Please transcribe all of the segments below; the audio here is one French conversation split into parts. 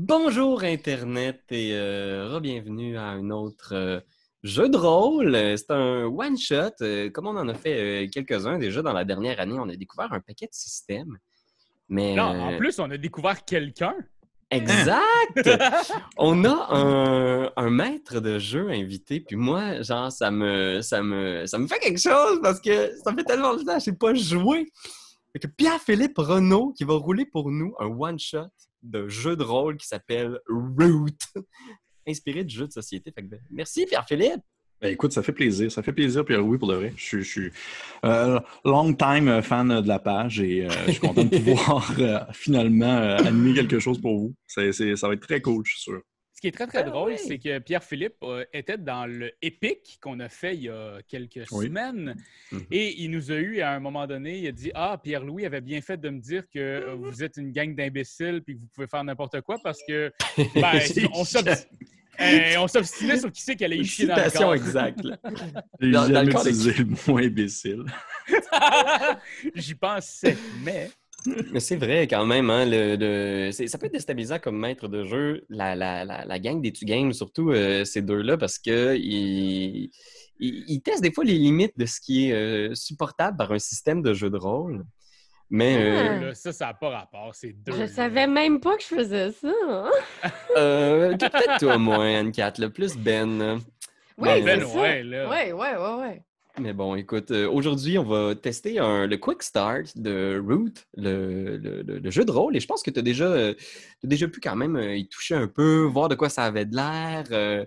Bonjour Internet et re-bienvenue à un autre jeu de rôle. C'est un one-shot. Comme on en a fait quelques-uns déjà dans la dernière année, on a découvert un paquet de systèmes. Mais Là, en plus, on a découvert quelqu'un. exact! On a un maître de jeu invité, puis moi, genre, ça me fait quelque chose parce que ça fait tellement longtemps que je n'ai pas joué. Fait que Pierre-Philippe Renaud qui va rouler pour nous un one-shot de jeu de rôle qui s'appelle Root, inspiré de jeux de société. Fait que, merci Pierre-Philippe! Ben, écoute, ça fait plaisir. Ça fait plaisir, Pierre-Louis, pour de vrai. Je suis long time fan de la page et je suis content de pouvoir finalement animer quelque chose pour vous. Ça va être très cool, je suis sûr. Ce qui est très, très drôle, Oui. c'est que Pierre-Philippe était dans le Epic qu'on a fait il y a quelques semaines. Et il nous a eu, à un moment donné, il a dit « Ah, Pierre-Louis avait bien fait de me dire que vous êtes une gang d'imbéciles puis que vous pouvez faire n'importe quoi parce que on s'obstinait sur qui c'est qui allait y chier dans le Citation corps. exacte. J'ai Dans jamais le corps de utilisé le mot imbécile. J'y pensais, mais... Mais c'est vrai quand même, hein, ça peut être déstabilisant comme maître de jeu, la gang des Games, surtout ces deux-là, parce que ils testent des fois les limites de ce qui est supportable par un système de jeu de rôle. Mais Là, ça n'a pas rapport, c'est deux. Je savais même pas que je faisais ça. Hein? peut-être toi moins, Anne-Cat, le plus Ben. Oui, Mais, Ben, c'est ça. ouais, là. Ouais. mais bon, écoute, aujourd'hui, on va tester le Quick Start de Root, le jeu de rôle. Et je pense que tu as déjà pu quand même y toucher un peu, voir de quoi ça avait de l'air.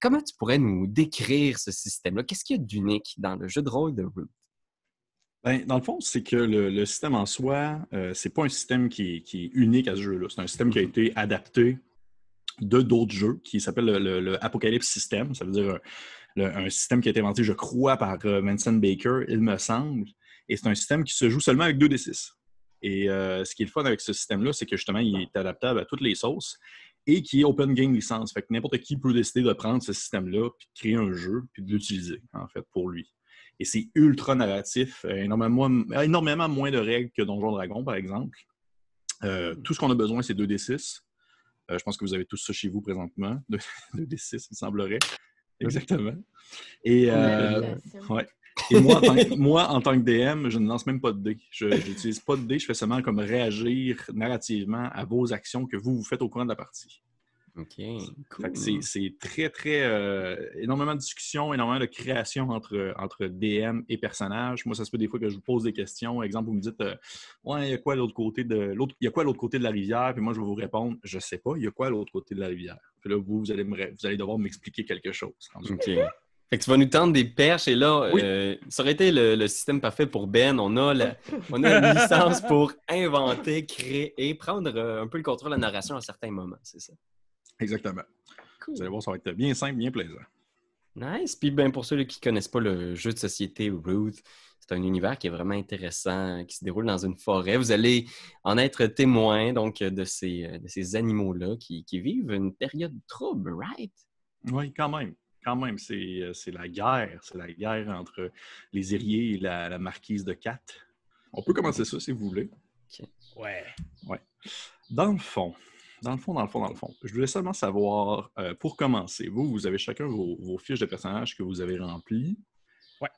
Comment tu pourrais nous décrire ce système-là? Qu'est-ce qu'il y a d'unique dans le jeu de rôle de Root? Ben, dans le fond, c'est que le système en soi, c'est pas un système qui est unique à ce jeu-là. C'est un système qui a été adapté de d'autres jeux qui s'appelle le Apocalypse System. Ça veut dire un système qui a été inventé, je crois, par Vincent Baker, il me semble. Et c'est un système qui se joue seulement avec 2d6. Et ce qui est le fun avec ce système-là, c'est que justement, il est adaptable à toutes les sauces et qui est open game licence. Fait que n'importe qui peut décider de prendre ce système-là, puis de créer un jeu, puis de l'utiliser, en fait, pour lui. Et c'est ultra narratif, énormément moins de règles que Donjon Dragon, par exemple. Tout ce qu'on a besoin, c'est 2d6. Je pense que vous avez tous ça chez vous présentement. 2d6, il semblerait. Exactement. Et, ouais. Et moi, en tant que DM, je ne lance même pas de dés. Je n'utilise pas de dés. Je fais seulement comme réagir narrativement à vos actions que vous faites au cours de la partie. OK, cool. Fait que c'est très, très... énormément de discussions, énormément de création entre DM et personnages. Moi, ça se peut des fois que je vous pose des questions. Exemple, vous me dites ouais, il y a quoi à l'autre côté de la rivière? Puis moi, je vais vous répondre, je sais pas, il y a quoi à l'autre côté de la rivière? Puis là, vous allez devoir m'expliquer quelque chose. OK. Fait que tu vas nous tendre des perches et là, Oui. ça aurait été le système parfait pour Ben. On a une licence pour inventer, créer, prendre un peu le contrôle de la narration à certains moments, c'est ça? Exactement. Cool. Vous allez voir, ça va être bien simple, bien plaisant. Nice. Puis ben, pour ceux qui ne connaissent pas le jeu de société Root, c'est un univers qui est vraiment intéressant, qui se déroule dans une forêt. Vous allez en être témoin donc de ces animaux-là qui vivent une période trouble, right? Oui, quand même. Quand même, c'est la guerre. C'est la guerre entre les Ériés et la marquise de Cat. On peut commencer ça si vous voulez. Okay. Ouais. Dans le fond, je voulais seulement savoir, pour commencer, vous avez chacun vos fiches de personnages que vous avez remplies. Ouais.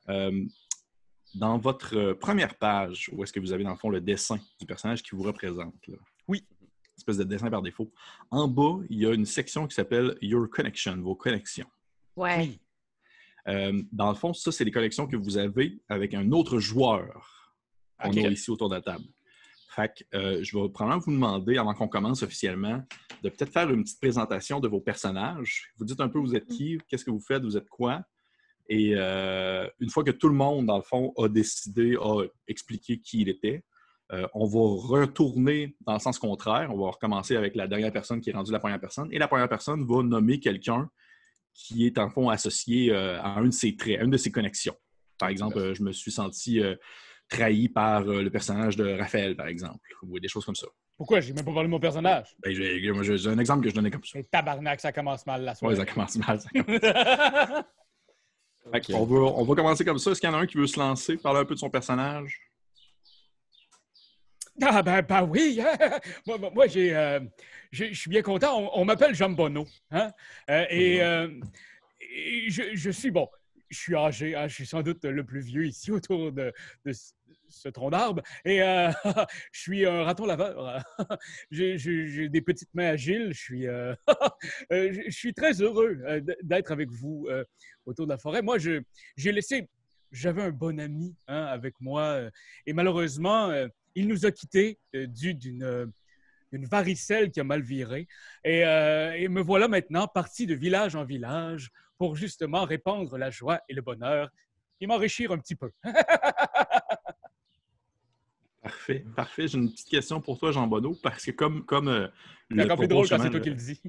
Dans votre première page, où est-ce que vous avez, dans le fond, le dessin du personnage qui vous représente? Là? Oui. Une espèce de dessin par défaut. En bas, il y a une section qui s'appelle « Your Connection », vos connexions. Ouais. Dans le fond, ça, c'est les connexions que vous avez avec un autre joueur qu'on a ici autour de la table. Fait que je vais probablement vous demander, avant qu'on commence officiellement, de peut-être faire une petite présentation de vos personnages. Vous dites un peu vous êtes qui, qu'est-ce que vous faites, vous êtes quoi. Et une fois que tout le monde, dans le fond, a expliqué qui il était, on va retourner dans le sens contraire. On va recommencer avec la dernière personne qui est rendue la première personne. Et la première personne va nommer quelqu'un qui est, en fond, associé à un de ses traits, à une de ses connexions. Par exemple, je me suis senti trahi par le personnage de Raphaël, par exemple, ou des choses comme ça. Pourquoi? J'ai même pas parlé de mon personnage. Ben, j'ai un exemple que je donnais comme ça. Et tabarnak, ça commence mal la soirée. Oui, ça commence mal. Okay. On va commencer comme ça. Est-ce qu'il y en a un qui veut se lancer, parler un peu de son personnage? Ah, ben oui. Moi, je suis bien content. On m'appelle Jean Bonneau. Hein? Et je suis, bon, je suis âgé. Hein? Je suis sans doute le plus vieux ici autour de ce tronc d'arbre. Et je suis un raton laveur. J'ai des petites mains agiles. Je suis très heureux d'être avec vous autour de la forêt. Moi, j'avais un bon ami avec moi. Et malheureusement, il nous a quittés dû d'une varicelle qui a mal viré. Et me voilà maintenant parti de village en village pour justement répandre la joie et le bonheur et m'enrichir un petit peu. Parfait, parfait. J'ai une petite question pour toi, Jean Bonneau, parce que comme C'est encore plus drôle quand c'est toi qui le dis.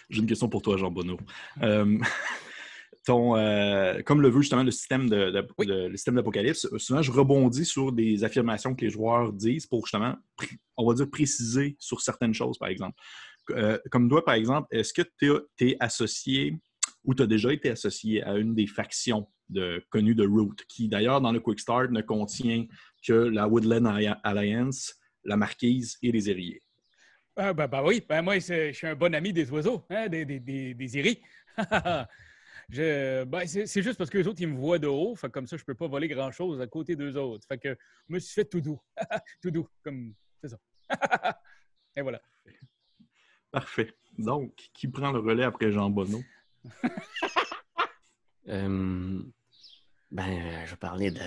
J'ai une question pour toi, Jean Bonneau. Comme le veut justement le système le système d'Apocalypse, souvent je rebondis sur des affirmations que les joueurs disent pour justement, on va dire, préciser sur certaines choses, par exemple. Comme toi, par exemple, est-ce que tu es associé ou tu as déjà été associé à une des factions connues de Root, qui d'ailleurs dans le Quick Start ne contient que la Woodland Alliance, la Marquise et les Érillés? Oui, moi je suis un bon ami des oiseaux, hein, des iris. C'est juste parce que les autres, ils me voient de haut. Fait comme ça, je peux pas voler grand-chose à côté d'eux autres. Fait que je me suis fait tout doux. Tout doux, comme c'est ça. Et voilà. Parfait. Donc, qui prend le relais après Jean Bonneau? Je vais parler de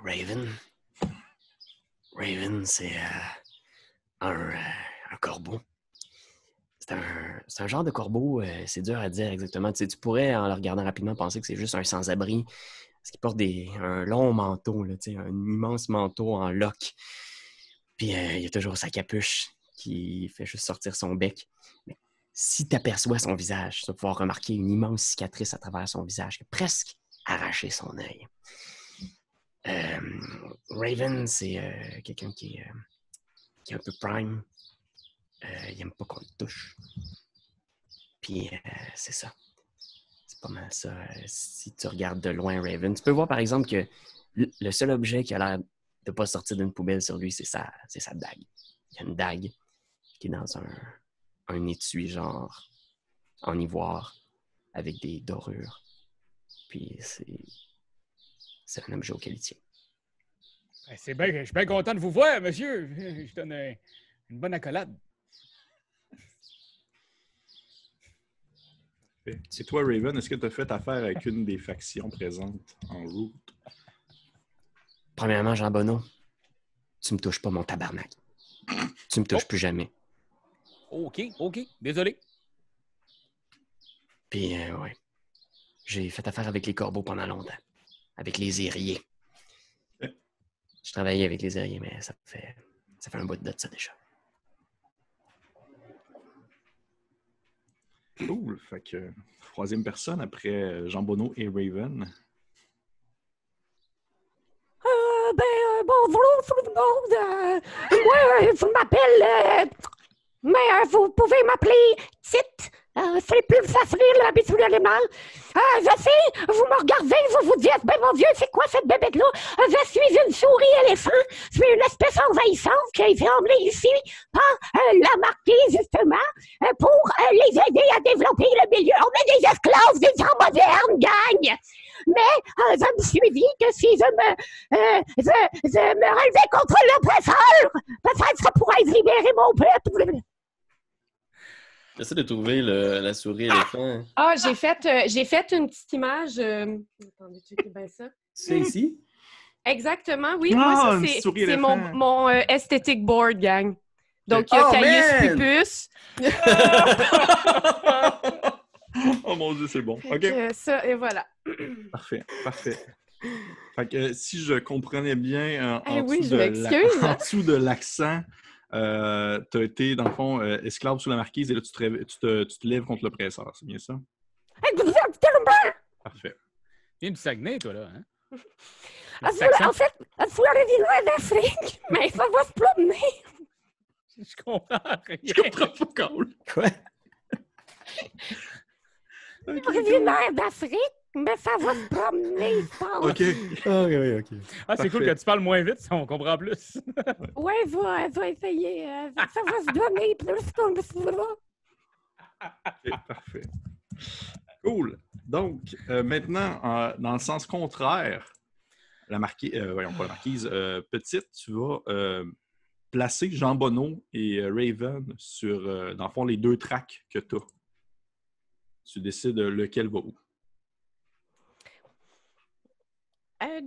Raven. Raven, c'est un corbeau. C'est un genre de corbeau, c'est dur à dire exactement. Tu sais, tu pourrais, en le regardant rapidement, penser que c'est juste un sans-abri. Parce qu'il porte un long manteau, là, tu sais, un immense manteau en loques. Puis il a toujours sa capuche qui fait juste sortir son bec. Mais si tu aperçois son visage, tu vas pouvoir remarquer une immense cicatrice à travers son visage qui a presque arraché son œil. Raven, c'est quelqu'un qui est un peu prime. Il n'aime pas qu'on le touche. Puis, c'est ça. C'est pas mal ça. Si tu regardes de loin Raven, tu peux voir, par exemple, que le seul objet qui a l'air de ne pas sortir d'une poubelle sur lui, c'est sa dague. Il y a une dague qui est dans un étui, genre, en ivoire, avec des dorures. Puis, c'est un objet auquel il tient. C'est bien, je suis bien content de vous voir, monsieur. Je donne une bonne accolade. Et toi, Raven, est-ce que tu as fait affaire avec une des factions présentes en route? Premièrement, Jean Bonneau, tu me touches pas mon tabarnak. Tu me touches plus jamais. OK. Désolé. Puis, ouais. J'ai fait affaire avec les corbeaux pendant longtemps. Avec les érillés. Je travaillais avec les érillés, mais ça fait un bout de ça déjà. Cool. Fait que troisième personne après Jean Bonneau et Raven. Bonjour tout le monde. Moi, je m'appelle... mais vous pouvez m'appeler Tite. C'est plus facile habituellement. Je sais, vous me regardez, vous vous dites, ben mon Dieu, c'est quoi cette bébête-là? Je suis une souris-éléphant. Je suis une espèce envahissante qui a été emmenée ici par la marquise, justement, pour les aider à développer le milieu. On est des esclaves du temps moderne, gang! Mais je me suis dit que si je me relevais contre l'oppresseur, peut-être ça pourrait libérer mon peuple. J'essaie de trouver la souris éléphant. J'ai fait une petite image. Attendez, checkez bien ça. C'est ici? Exactement, oui. Moi, ça, c'est mon aesthetic board, gang. Donc, il y a Caius Pupus. Oh mon Dieu, c'est bon. OK. Ça, et voilà. Parfait. Fait que si je comprenais bien, en dessous de l'accent, tu as été, dans le fond, esclave sous la marquise et là, tu te lèves contre l'oppresseur. C'est bien ça? Parfait. Il y a du Saguenay, toi, là. Hein? En fait, vous l'avez dit loin d'Afrique, mais ça va se promener. Je comprends rien. Je comprends pas, Carl. Quoi? Originaire d'Afrique, mais ça va se promener, je pense. OK. Ah, c'est cool que tu parles moins vite, ça, on comprend plus. Ouais, elle va essayer. Ça va se donner plus comme ça. OK, parfait. Cool. Donc, maintenant, dans le sens contraire, la marquise, voyons pas la marquise, petite, tu vas placer Jean Bonneau et Raven sur, dans le fond, les 2 tracks que tu as. Tu décides lequel va où. Je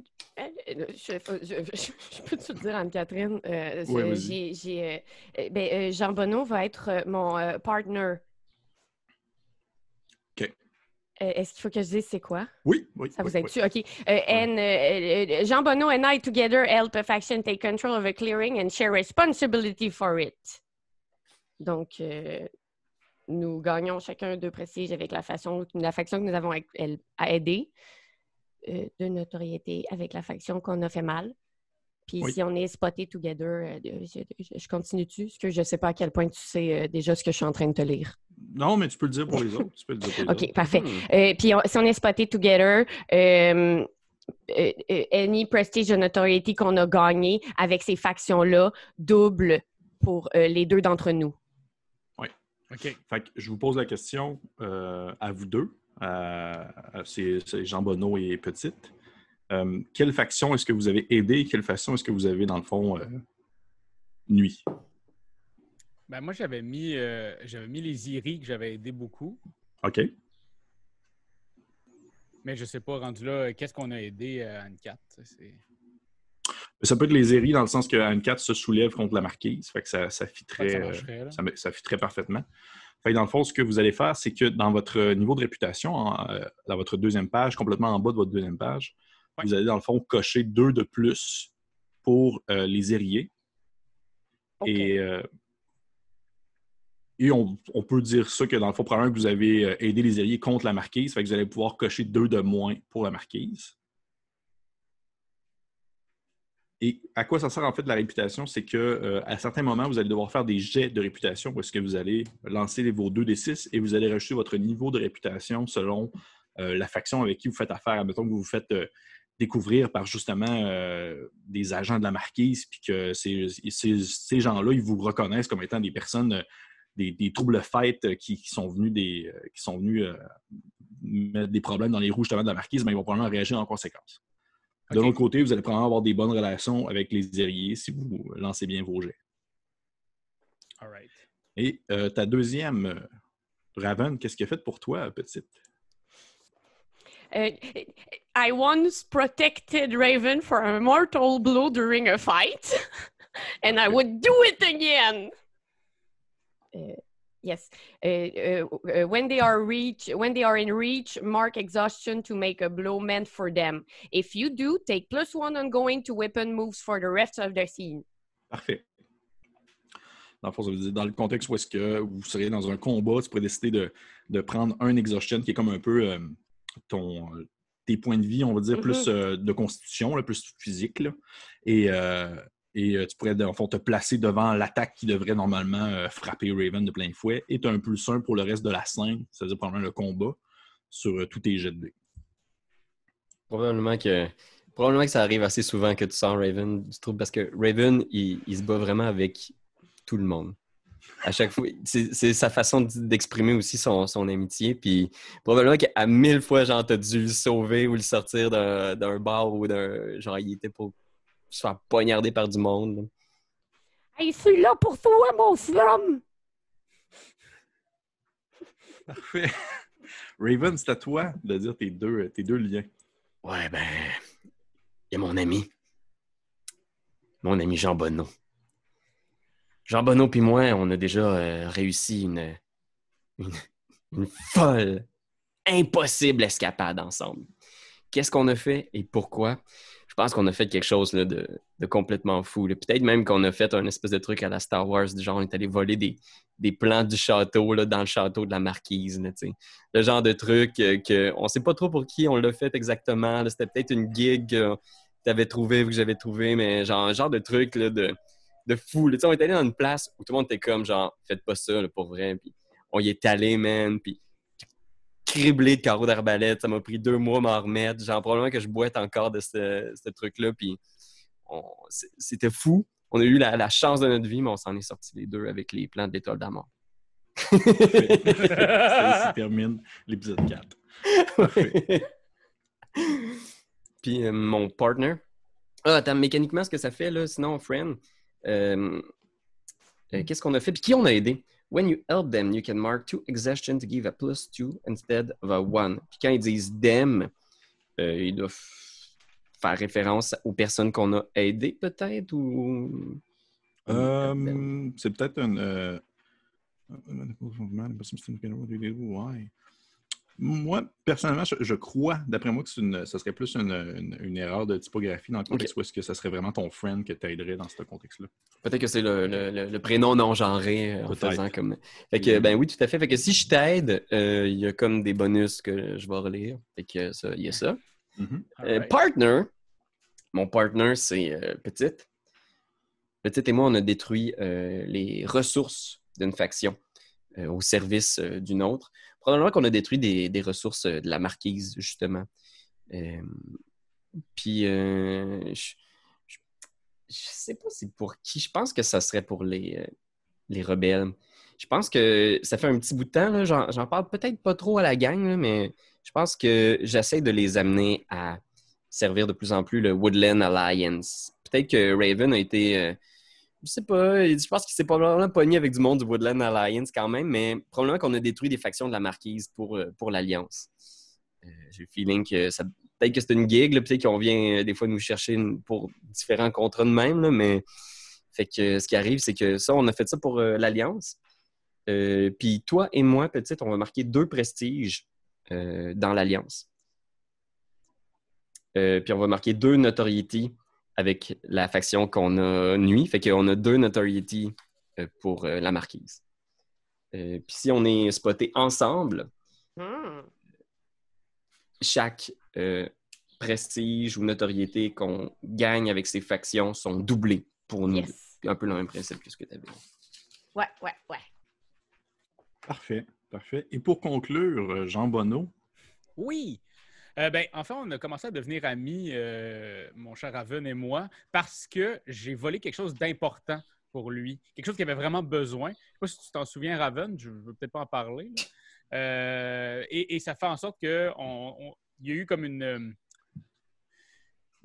peux te le dire, Anne-Catherine. Oui, vas-y. Jean Bonneau va être mon partner. OK. Est-ce qu'il faut que je dise c'est quoi? Oui. Ça vous aide-tu? OK. Jean Bonneau and I together help a faction take control of a clearing and share responsibility for it. Donc, nous gagnons chacun 2 prestiges avec la faction que nous avons à aider, de notoriété avec la faction qu'on a fait mal. Puis si on est spoté together, je continue-tu? Parce que je ne sais pas à quel point tu sais déjà ce que je suis en train de te lire. Non, mais tu peux le dire pour les autres. OK, parfait. Puis si on est spoté together, any prestige de notoriety qu'on a gagné avec ces factions-là double pour les 2 d'entre nous. Oui. OK. Fait que je vous pose la question à vous deux. C'est Jean Bonneau et Petite. Quelle faction est-ce que vous avez aidé? Quelle faction est-ce que vous avez, dans le fond, nuit? Ben, moi, j'avais mis les Iris que j'avais aidé beaucoup. OK. Mais je sais pas, rendu là, qu'est-ce qu'on a aidé à Anne-Cat? Ça peut être les Iris dans le sens que Anne-Cat se soulève contre la marquise. Fait que ça fitterait, ça fitterait parfaitement. Fait que dans le fond, ce que vous allez faire, c'est que dans votre niveau de réputation, dans votre 2e page, complètement en bas de votre 2e page, vous allez dans le fond cocher 2 de plus pour les Ériers. Okay. Et on peut dire ça que dans le fond, probablement que vous avez aidé les Ériers contre la marquise, fait que vous allez pouvoir cocher 2 de moins pour la marquise. Et à quoi ça sert en fait la réputation? C'est qu'à certains moments, vous allez devoir faire des jets de réputation où est-ce que vous allez lancer vos 2d6 et vous allez rajouter votre niveau de réputation selon la faction avec qui vous faites affaire. Admettons que vous vous faites découvrir par justement des agents de la marquise puis que ces gens-là, ils vous reconnaissent comme étant des personnes, des troubles-fêtes qui sont venus mettre des problèmes dans les roues justement de la marquise, mais ils vont probablement réagir en conséquence. De l'autre côté, vous allez probablement avoir des bonnes relations avec les Ériers si vous lancez bien vos jets. All right. Et ta 2e, Raven, qu'est-ce qu'elle a fait pour toi, Petite? I once protected Raven from a mortal blow during a fight, and I would do it again. Yes. When they are in reach, mark exhaustion to make a blow meant for them. If you do, take +1 ongoing to weapon moves for the rest of the scene. Parfait. Dans le fond, ça veut dire, dans le contexte où est-ce que vous seriez dans un combat, tu pourrais décider de prendre un exhaustion qui est comme un peu tes points de vie, on va dire, plus de constitution, là, plus physique. Là. Et tu pourrais, en fond, te placer devant l'attaque qui devrait normalement frapper Raven de plein fouet. Et tu as un +1 pour le reste de la scène, c'est-à-dire probablement le combat, sur tous tes jets de dés. Probablement que ça arrive assez souvent que tu sens Raven du trouble, parce que Raven, il se bat vraiment avec tout le monde. À chaque fois, c'est sa façon d'exprimer aussi son amitié. Puis probablement qu'à 1000 fois, genre, t'as dû le sauver ou le sortir d'un bar ou d'un... Genre, il était pour se faire poignarder par du monde. Hey, je suis là pour toi, mon slum! Parfait. Raven, c'est à toi de dire tes deux liens. Ouais, ben... Il y a mon ami Jean Bonneau. Jean Bonneau puis moi, on a déjà réussi une folle, impossible escapade ensemble. Qu'est-ce qu'on a fait et pourquoi? Je pense qu'on a fait quelque chose là, de complètement fou. Là. Peut-être même qu'on a fait un espèce de truc à la Star Wars, du genre on est allé voler des plans du château là, dans le château de la marquise. Là, le genre de truc qu'on ne sait pas trop pour qui on l'a fait exactement. Là. C'était peut-être une gig que tu avais trouvé ou que j'avais trouvé, mais genre de truc là, de fou. Là. On est allé dans une place où tout le monde était comme genre, faites pas ça là, pour vrai. Puis on y est allé, man. Puis criblé de carreaux d'arbalète. Ça m'a pris 2 mois à m'en remettre. Genre, probablement que je boite encore de ce truc-là. Puis c'était fou. On a eu la chance de notre vie, mais on s'en est sortis les deux avec les plans de l'Étoile d'Amor. Ça ici termine l'épisode 4. Parfait. Puis mon partner. Attends, mécaniquement, ce que ça fait, là, sinon, friend, qu'est-ce qu'on a fait? Puis qui on a aidé? When you help them, you can mark 2 exhaustion to give a +2 instead of a 1. Puis quand ils disent them, ils doivent faire référence aux personnes qu'on a aidées, peut-être? Ou... c'est peut-être un... Moi, personnellement, je crois, d'après moi, que ça serait plus une erreur de typographie dans le contexte où est-ce que ça serait vraiment ton friend que t'aiderait dans ce contexte-là. Peut-être que c'est le prénom non-genré en faisant comme... Fait que, ben oui, tout à fait. Fait que si je t'aide, il y a comme des bonus que je vais relire. Fait que ça, il y a ça. Right. Partner. Mon partner, c'est Petite. Petite et moi, on a détruit les ressources d'une faction au service d'une autre. Probablement qu'on a détruit des ressources de la marquise, justement. Puis, je sais pas si pour qui. Je pense que ça serait pour les rebelles. Je pense que ça fait un petit bout de temps, là, j'en parle peut-être pas trop à la gang, là, mais je pense que j'essaie de les amener à servir de plus en plus le Woodland Alliance. Peut-être que Raven a été... je sais pas, je pense qu'il s'est probablement pogné avec du monde du Woodland Alliance quand même, mais probablement qu'on a détruit des factions de la marquise pour l'Alliance. J'ai le feeling que ça... Peut-être que c'est une gig, là, peut-être qu'on vient des fois nous chercher pour différents contrats de même, là, mais fait que ce qui arrive, c'est que ça, on a fait ça pour l'Alliance. Puis toi et moi, Petite, on va marquer 2 prestiges dans l'Alliance. Puis on va marquer 2 notoriety avec la faction qu'on a nuit. Fait qu'on a 2 notoriety pour la marquise. Puis si on est spoté ensemble, chaque prestige ou notoriété qu'on gagne avec ces factions sont doublés pour nous. Yes. Un peu le même principe que ce que tu avais. Ouais. Parfait. Et pour conclure, Jean Bonneau. Oui! Enfin, on a commencé à devenir amis, mon cher Raven et moi, parce que j'ai volé quelque chose d'important pour lui. Quelque chose qu'il avait vraiment besoin. Je ne sais pas si tu t'en souviens, Raven, je ne veux peut-être pas en parler. Et ça fait en sorte qu'il y a eu comme une...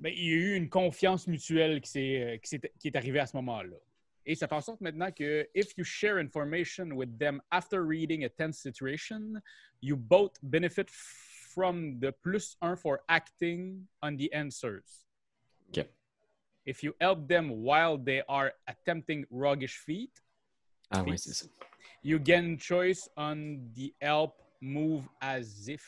il y a eu une confiance mutuelle qui est arrivée à ce moment-là. Et ça fait en sorte maintenant que if you share information with them after reading a tense situation, you both benefit from the +1 for acting on the answers. OK. If you help them while they are attempting roguish feat, Ah oui, c'est ça. you gain choice on the help move as if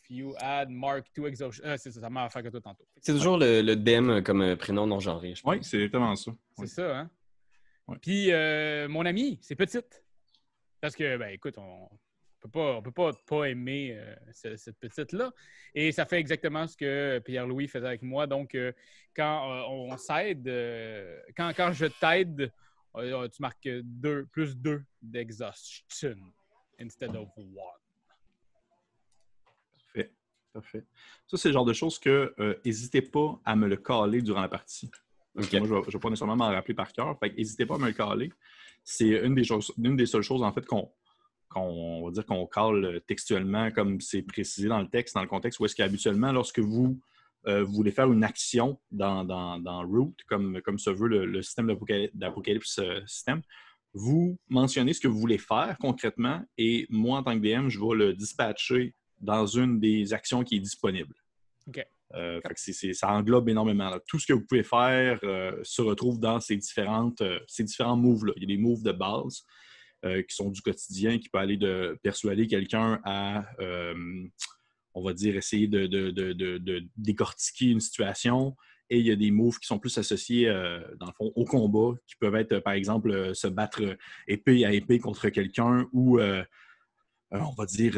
you add mark 2 exhaustion. C'est ça, ça m'a fait que toi tantôt. C'est toujours le dem comme prénom non genré, je pense. Oui, c'est exactement ça. C'est ça, hein? Ouais. Puis, mon ami, c'est Petite. Parce que, écoute, on peut pas aimer cette Petite-là. Et ça fait exactement ce que Pierre-Louis faisait avec moi. Donc, quand on s'aide, quand je t'aide, tu marques +2 d'exhaustion instead of 1. Parfait. Ça, c'est le genre de choses que n'hésitez pas à me le caler durant la partie. Okay. Moi, je ne vais pas nécessairement m'en rappeler par cœur. Fait n'hésitez pas à me le caler. C'est une des seules choses, en fait, qu'on va dire qu'on cale textuellement comme c'est précisé dans le texte, dans le contexte où est-ce qu'habituellement, lorsque vous voulez faire une action dans Root, comme se veut le système d'Apocalypse System, vous mentionnez ce que vous voulez faire concrètement et moi, en tant que DM, je vais le dispatcher dans une des actions qui est disponible. OK. Fait que ça englobe énormément. Là. Tout ce que vous pouvez faire se retrouve dans ces différents moves-là. Il y a des moves de base qui sont du quotidien, qui peuvent aller de persuader quelqu'un à, on va dire, essayer de décortiquer une situation. Et il y a des moves qui sont plus associés, dans le fond, au combat, qui peuvent être, par exemple, se battre épée à épée contre quelqu'un ou... on va dire,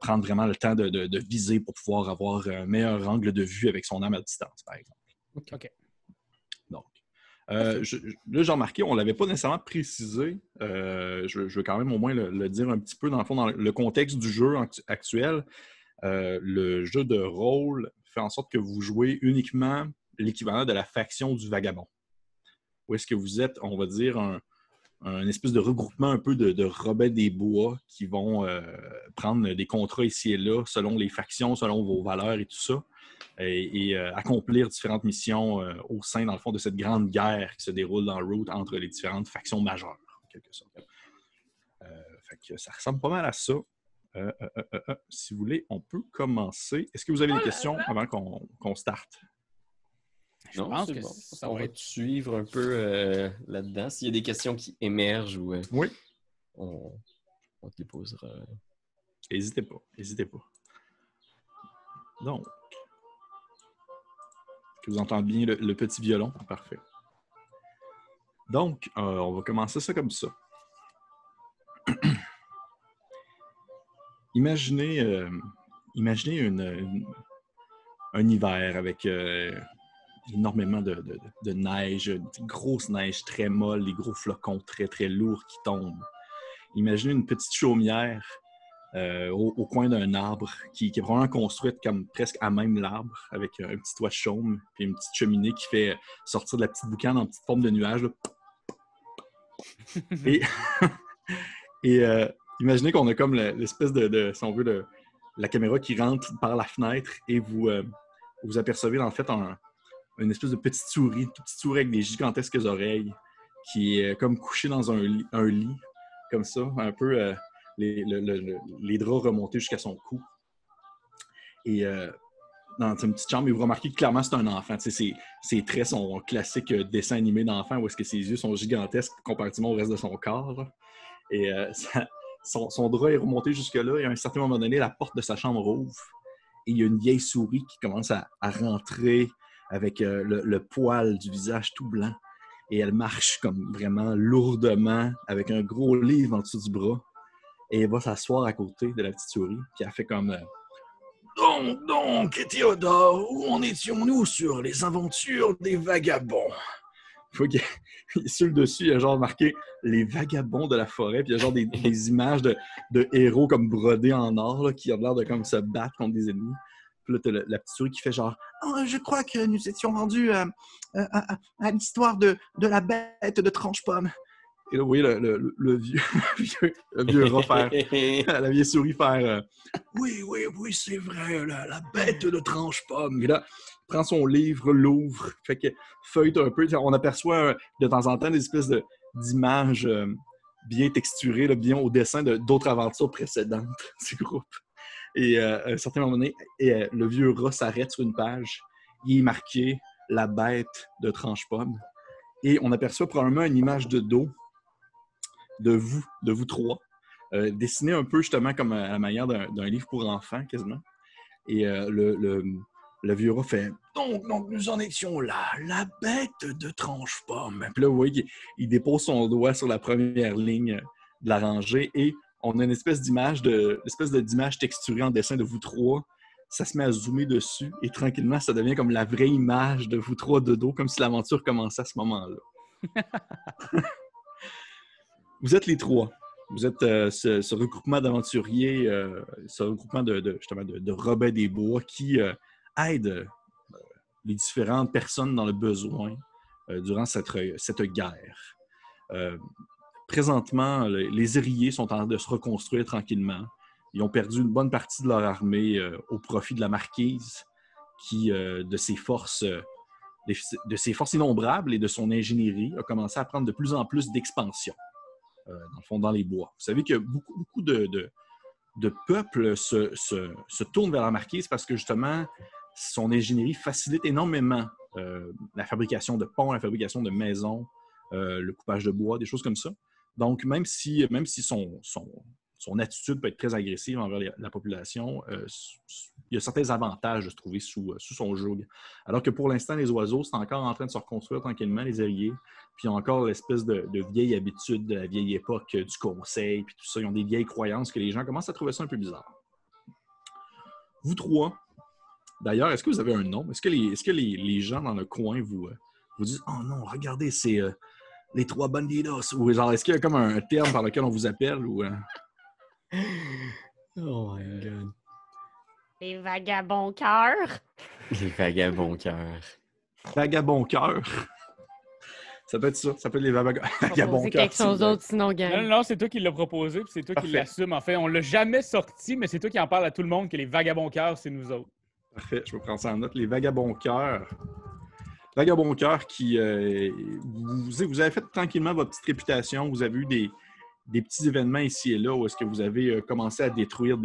prendre vraiment le temps de viser pour pouvoir avoir un meilleur angle de vue avec son arme à distance, par exemple. OK. Donc, là, j'ai remarqué, on ne l'avait pas nécessairement précisé. Je veux quand même au moins le dire un petit peu, dans le fond, dans le contexte du jeu actuel. le jeu de rôle fait en sorte que vous jouez uniquement l'équivalent de la faction du vagabond. Où est-ce que vous êtes, on va dire, un espèce de regroupement un peu de Robins des Bois qui vont prendre des contrats ici et là selon les factions, selon vos valeurs et tout ça, et accomplir différentes missions au sein, dans le fond, de cette grande guerre qui se déroule dans Root entre les différentes factions majeures, en quelque sorte. Fait que ça ressemble pas mal à ça. Si vous voulez, on peut commencer. Est-ce que vous avez des questions avant qu'on starte? Je pense que bon. ça On va va être... te suivre un peu là-dedans. S'il y a des questions qui émergent ou Oui. on te les posera. N'hésitez pas. Donc, est-ce que vous entendez bien le petit violon? Parfait. Donc, on va commencer ça comme ça. Imaginez un hiver avec énormément de neige, une grosse neige très molle, des gros flocons très, très lourds qui tombent. Imaginez une petite chaumière au coin d'un arbre qui est vraiment construite comme presque à même l'arbre, avec un petit toit de chaume, puis une petite cheminée qui fait sortir de la petite boucane en petite forme de nuage. Là. Et imaginez qu'on a comme l'espèce si on veut, la caméra qui rentre par la fenêtre et vous apercevez en fait une espèce de petite souris, une petite souris avec des gigantesques oreilles qui est comme couchée dans un lit comme ça, un peu les draps remontés jusqu'à son cou. Et dans une petite chambre, et vous remarquez que clairement c'est un enfant. Ses traits sont classiques dessin animé d'enfant où est-ce que ses yeux sont gigantesques comparativement au reste de son corps. Là. Et son drap est remonté jusque-là et à un certain moment donné, la porte de sa chambre ouvre et il y a une vieille souris qui commence à rentrer avec le poil du visage tout blanc et elle marche comme vraiment lourdement avec un gros livre en dessous du bras et elle va s'asseoir à côté de la petite souris qui a fait comme Donc, Théodore, où en étions-nous sur les aventures des vagabonds? Faut qu'il sur le dessus, il y a genre marqué les vagabonds de la forêt, puis il y a genre des images de héros comme brodés en or là, qui ont l'air de comme se battre contre des ennemis. Puis là, t'as la petite souris qui fait genre je crois que nous étions rendus à l'histoire de la bête de tranche-pomme. Et là, vous voyez le vieux rat faire, la vieille souris faire oui, c'est vrai, la bête de tranche-pomme. Et là, il prend son livre, l'ouvre, fait que feuille un peu. On aperçoit de temps en temps des espèces d'images bien texturées, là, bien au dessin d'autres aventures précédentes du groupe. Et à un certain moment donné, le vieux rat s'arrête sur une page. Il est marqué « La bête de tranche-pomme ». Et on aperçoit probablement une image de dos de vous trois, dessiné un peu justement comme à la manière d'un livre pour enfants, quasiment. Et le vieux rat fait « Donc, nous en étions là, la bête de tranche-pomme ». Puis là, vous voyez qu'il dépose son doigt sur la première ligne de la rangée et on a une espèce d'image texturée en dessin de vous trois. Ça se met à zoomer dessus et tranquillement, ça devient comme la vraie image de vous trois de dos, comme si l'aventure commençait à ce moment-là. Vous êtes les trois. Vous êtes ce regroupement d'aventuriers, ce regroupement de Robins des Bois qui aide les différentes personnes dans le besoin durant cette guerre. Présentement, les Érillés sont en train de se reconstruire tranquillement. Ils ont perdu une bonne partie de leur armée au profit de la Marquise, qui, de ses forces innombrables et de son ingénierie, a commencé à prendre de plus en plus d'expansion, dans le fond, dans les bois. Vous savez que beaucoup de peuples se tournent vers la Marquise parce que, justement, son ingénierie facilite énormément la fabrication de ponts, la fabrication de maisons, le coupage de bois, des choses comme ça. Donc, même si son attitude peut être très agressive envers la population, il y a certains avantages de se trouver sous son joug. Alors que pour l'instant, les oiseaux sont encore en train de se reconstruire tranquillement, les Érillés, puis ils ont encore l'espèce de vieille habitude de la vieille époque du conseil, puis tout ça. Ils ont des vieilles croyances que les gens commencent à trouver ça un peu bizarre. Vous trois, d'ailleurs, est-ce que vous avez un nom? Est-ce que les gens dans le coin vous disent « Oh non, regardez, c'est les trois bandidos » ou genre, est-ce qu'il y a comme un terme par lequel on vous appelle ou... Oh my God. Les vagabonds cœurs. Les vagabonds cœurs. Vagabond cœur. Ça peut être ça. Ça peut être les vagabonds C'est cœurs. quelque chose d'autre, sinon, gang. Non, c'est toi qui l'as proposé, puis c'est toi qui l'assume. En fait, on l'a jamais sorti, mais c'est toi qui en parle à tout le monde que les vagabonds cœurs, c'est nous autres. Parfait, je vais prendre ça en note. Les vagabonds cœurs. Vagabonds cœurs qui... vous avez fait tranquillement votre petite réputation. Vous avez eu des petits événements ici et là où est-ce que vous avez commencé à détruire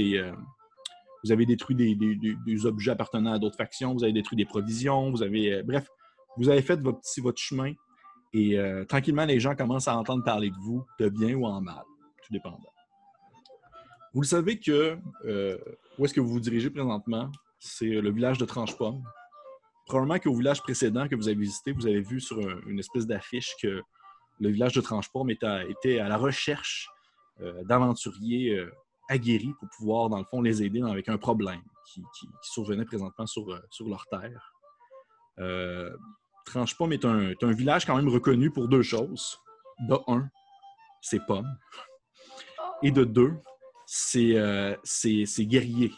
vous avez détruit des objets appartenant à d'autres factions, vous avez détruit des provisions, vous avez... bref, vous avez fait votre chemin et tranquillement, les gens commencent à entendre parler de vous, de bien ou en mal, tout dépendant. Vous le savez que où est-ce que vous vous dirigez présentement? C'est le village de Tranche-Pomme. Probablement qu'au village précédent que vous avez visité, vous avez vu sur une espèce d'affiche que le village de Tranche-Pomme était à la recherche d'aventuriers aguerris pour pouvoir, dans le fond, les aider avec un problème qui survenait présentement sur leur terre. Tranche-Pomme est un village quand même reconnu pour deux choses. De un, c'est pommes. Et de deux, c'est guerrier.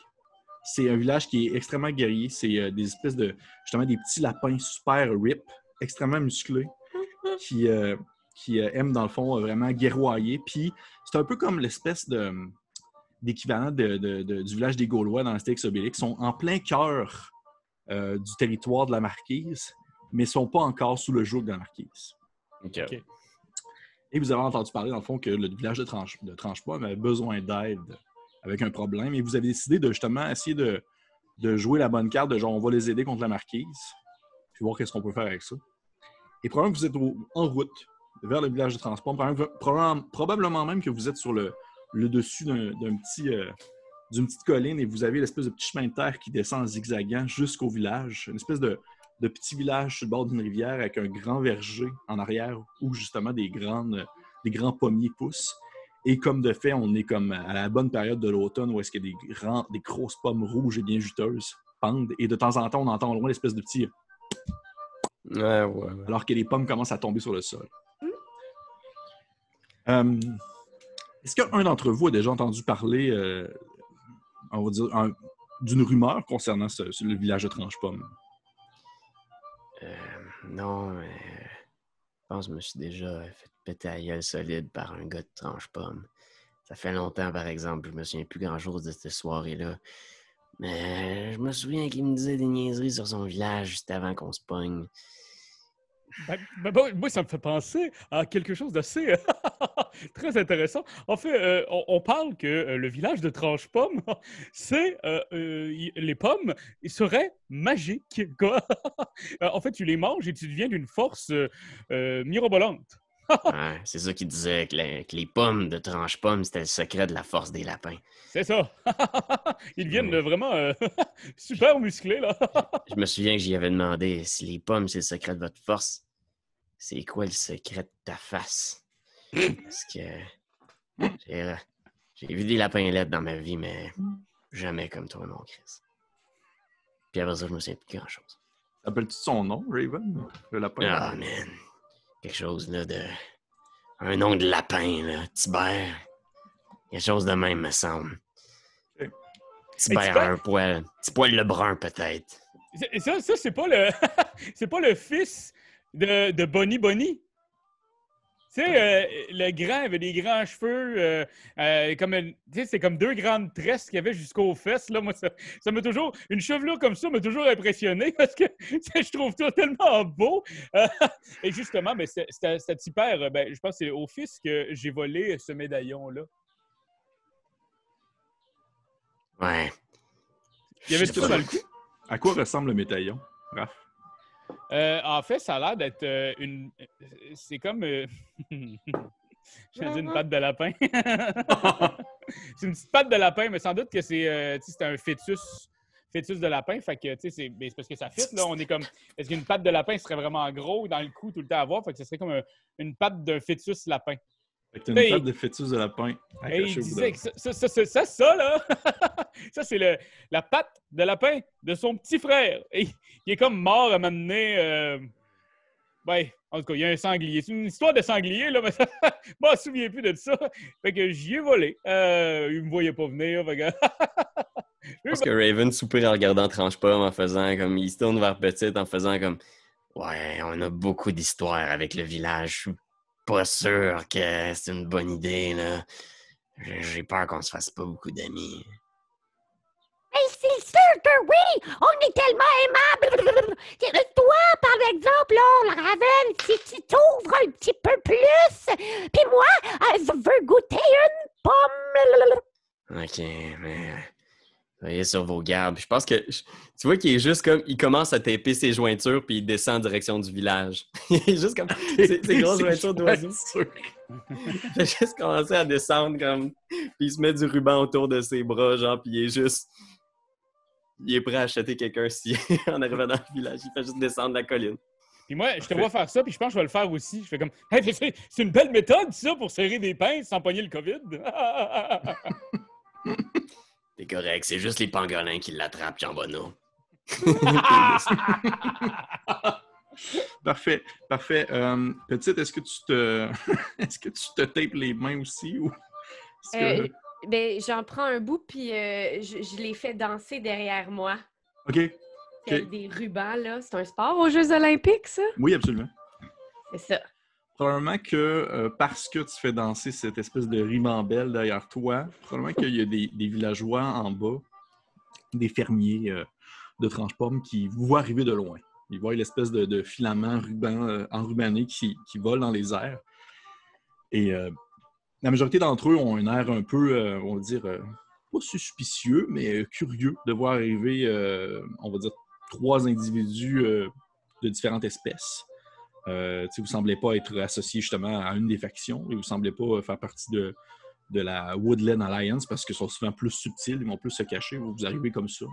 C'est un village qui est extrêmement guerrier. C'est des espèces de, justement, des petits lapins super rip, extrêmement musclés, qui aiment, dans le fond, vraiment guerroyer. Puis c'est un peu comme l'espèce d'équivalent du village des Gaulois dans Astérix Obélix. Ils sont en plein cœur du territoire de la Marquise, mais ne sont pas encore sous le joug de la Marquise. OK. Et vous avez entendu parler, dans le fond, que le village de Tranche-Pomme avait besoin d'aide avec un problème. Et vous avez décidé de, justement, essayer de jouer la bonne carte de genre, on va les aider contre la Marquise, puis voir qu'est-ce qu'on peut faire avec ça. Et probablement que vous êtes en route vers le village de Tranche-Pomme. Probablement même que vous êtes sur le dessus d'une petite colline et vous avez l'espèce de petit chemin de terre qui descend en zigzagant jusqu'au village. Une espèce de petit village sur le bord d'une rivière avec un grand verger en arrière où justement des grands pommiers poussent. Et comme de fait, on est comme à la bonne période de l'automne où est-ce que des grosses pommes rouges et bien juteuses pendent. Et de temps en temps, on entend au loin l'espèce de petit... Ouais. Alors que les pommes commencent à tomber sur le sol. Est-ce qu'un d'entre vous a déjà entendu parler, on va dire, d'une rumeur concernant le village de Tranche-Pomme? Non, mais je pense que je me suis déjà fait péter à gueule solide par un gars de Tranche-Pomme. Ça fait longtemps, par exemple, je me souviens plus grand-chose de cette soirée-là. Mais je me souviens qu'il me disait des niaiseries sur son village juste avant qu'on se pogne. Moi, ça me fait penser à quelque chose d'assez très intéressant. En fait, on parle que le village de Tranche-Pomme, c'est les pommes, ils seraient magiques, quoi. En fait, tu les manges et tu deviens d'une force mirobolante. Ouais, c'est ça qu'il disait, que les pommes de Tranche-Pomme, c'était le secret de la force des lapins. C'est ça. Ils deviennent vraiment super musclés, là. Je me souviens que j'y avais demandé si les pommes, c'est le secret de votre force. C'est quoi le secret de ta face? Parce que j'ai vu des lapins laides dans ma vie, mais jamais comme toi, mon Chris. Puis après ça, je me souviens plus de grand-chose. Appelles-tu son nom, Raven? Le lapin? Ah, man. Quelque chose, là, de... Un nom de lapin, là. Tibère. Quelque chose de même, me semble. Okay. Tibère a un poil. Petit poil le brun, peut-être. Ça c'est pas le... c'est pas le fils de Bonnie Bonnie. Tu sais, le grand avait des grands cheveux, c'est comme deux grandes tresses qu'il y avait jusqu'aux fesses. Là. Moi, ça m'a toujours... Une chevelure comme ça m'a toujours impressionné parce que je trouve ça tellement beau. Et justement, c'était Tipper, je pense que c'est au fils que j'ai volé ce médaillon-là. Ouais. Il y avait tout ça dans le cou. À quoi ressemble le médaillon, Raph? En fait, ça a l'air d'être une... C'est comme... J'ai dit une patte de lapin. C'est une petite patte de lapin, mais sans doute que c'est un fœtus de lapin. Fait que, c'est parce que ça fit, là. On est comme... Est-ce qu'une patte de lapin serait vraiment gros dans le cou tout le temps à voir? Fait que ce serait comme une patte d'un fœtus lapin. Fait que t'as une patte de fœtus de lapin. Et il disait que ça, là, ça, c'est la patte de lapin de son petit frère. Et il est comme mort à m'amener. En tout cas, il y a un sanglier. C'est une histoire de sanglier, là, mais je m'en souviens plus de ça. Fait que j'y ai volé. Il me voyait pas venir. Fait que... Je pense que Raven soupire en regardant Tranche-Pomme, en faisant comme... Il se tourne vers Petite en faisant comme... Ouais, on a beaucoup d'histoires avec le village. Je suis pas sûr que c'est une bonne idée, là. J'ai peur qu'on se fasse pas beaucoup d'amis. Mais c'est sûr que oui! On est tellement aimables! Toi, par exemple, là, Raven, si tu t'ouvres un petit peu plus, puis moi, je veux goûter une pomme! OK, mais... Soyez sur vos gardes. Je pense que... Tu vois qu'il est juste comme... Il commence à taper ses jointures puis il descend en direction du village. Il est juste comme... Ses grosses jointures d'oiseaux. Il fait juste commencer à descendre comme... Puis il se met du ruban autour de ses bras, genre, puis il est juste... Il est prêt à acheter quelqu'un si en arrivant dans le village. Il fait juste descendre la colline. Puis moi, je te vois faire ça, puis je pense que je vais le faire aussi. Je fais comme, hey, c'est une belle méthode, ça, pour serrer des pinces sans pogner le COVID. C'est correct, c'est juste les pangolins qui l'attrapent, Jambonneau. Parfait. Petite, est-ce que tu te tapes les mains aussi? Ou... Ben, j'en prends un bout, puis je les fais danser derrière moi. OK. Des rubans, là. C'est un sport aux Jeux olympiques, ça? Oui, absolument. C'est ça. Probablement que parce que tu fais danser cette espèce de ribambelle derrière toi, probablement qu'il y a des villageois en bas, des fermiers de Tranche-Pomme qui vous voient arriver de loin. Ils voient l'espèce de filament enrubanné qui vole dans les airs. Et la majorité d'entre eux ont un air un peu, on va dire, pas suspicieux, mais curieux de voir arriver, on va dire, 3 individus de différentes espèces. Vous ne semblez pas être associé justement à une des factions et vous ne semblez pas faire partie de la Woodland Alliance parce qu'ils sont souvent plus subtils, ils vont plus se cacher, vous arrivez comme ça.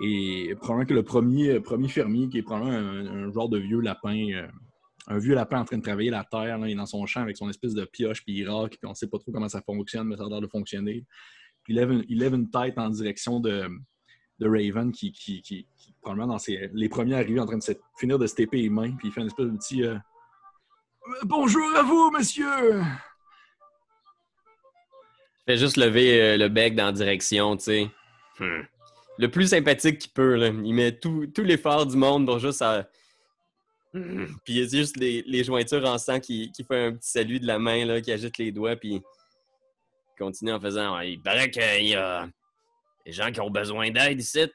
Et probablement que le premier fermier, qui est probablement un genre de vieux lapin, un vieux lapin en train de travailler la terre, là, il est dans son champ avec son espèce de pioche, puis il raque, puis on ne sait pas trop comment ça fonctionne, mais ça a l'air de fonctionner. Puis il lève une tête en direction de Raven qui probablement dans les premiers arrivés en train de finir de se taper les mains, puis il fait une espèce de petit bonjour à vous, monsieur! Il fait juste lever le bec dans la direction, tu sais. Le plus sympathique qu'il peut, là. Il met tout l'effort du monde pour juste à... Puis il y a juste les jointures en sang qui fait un petit salut de la main, là, qui agite les doigts, puis il continue en faisant... Ouais, il paraît qu'il y a des gens qui ont besoin d'aide ici.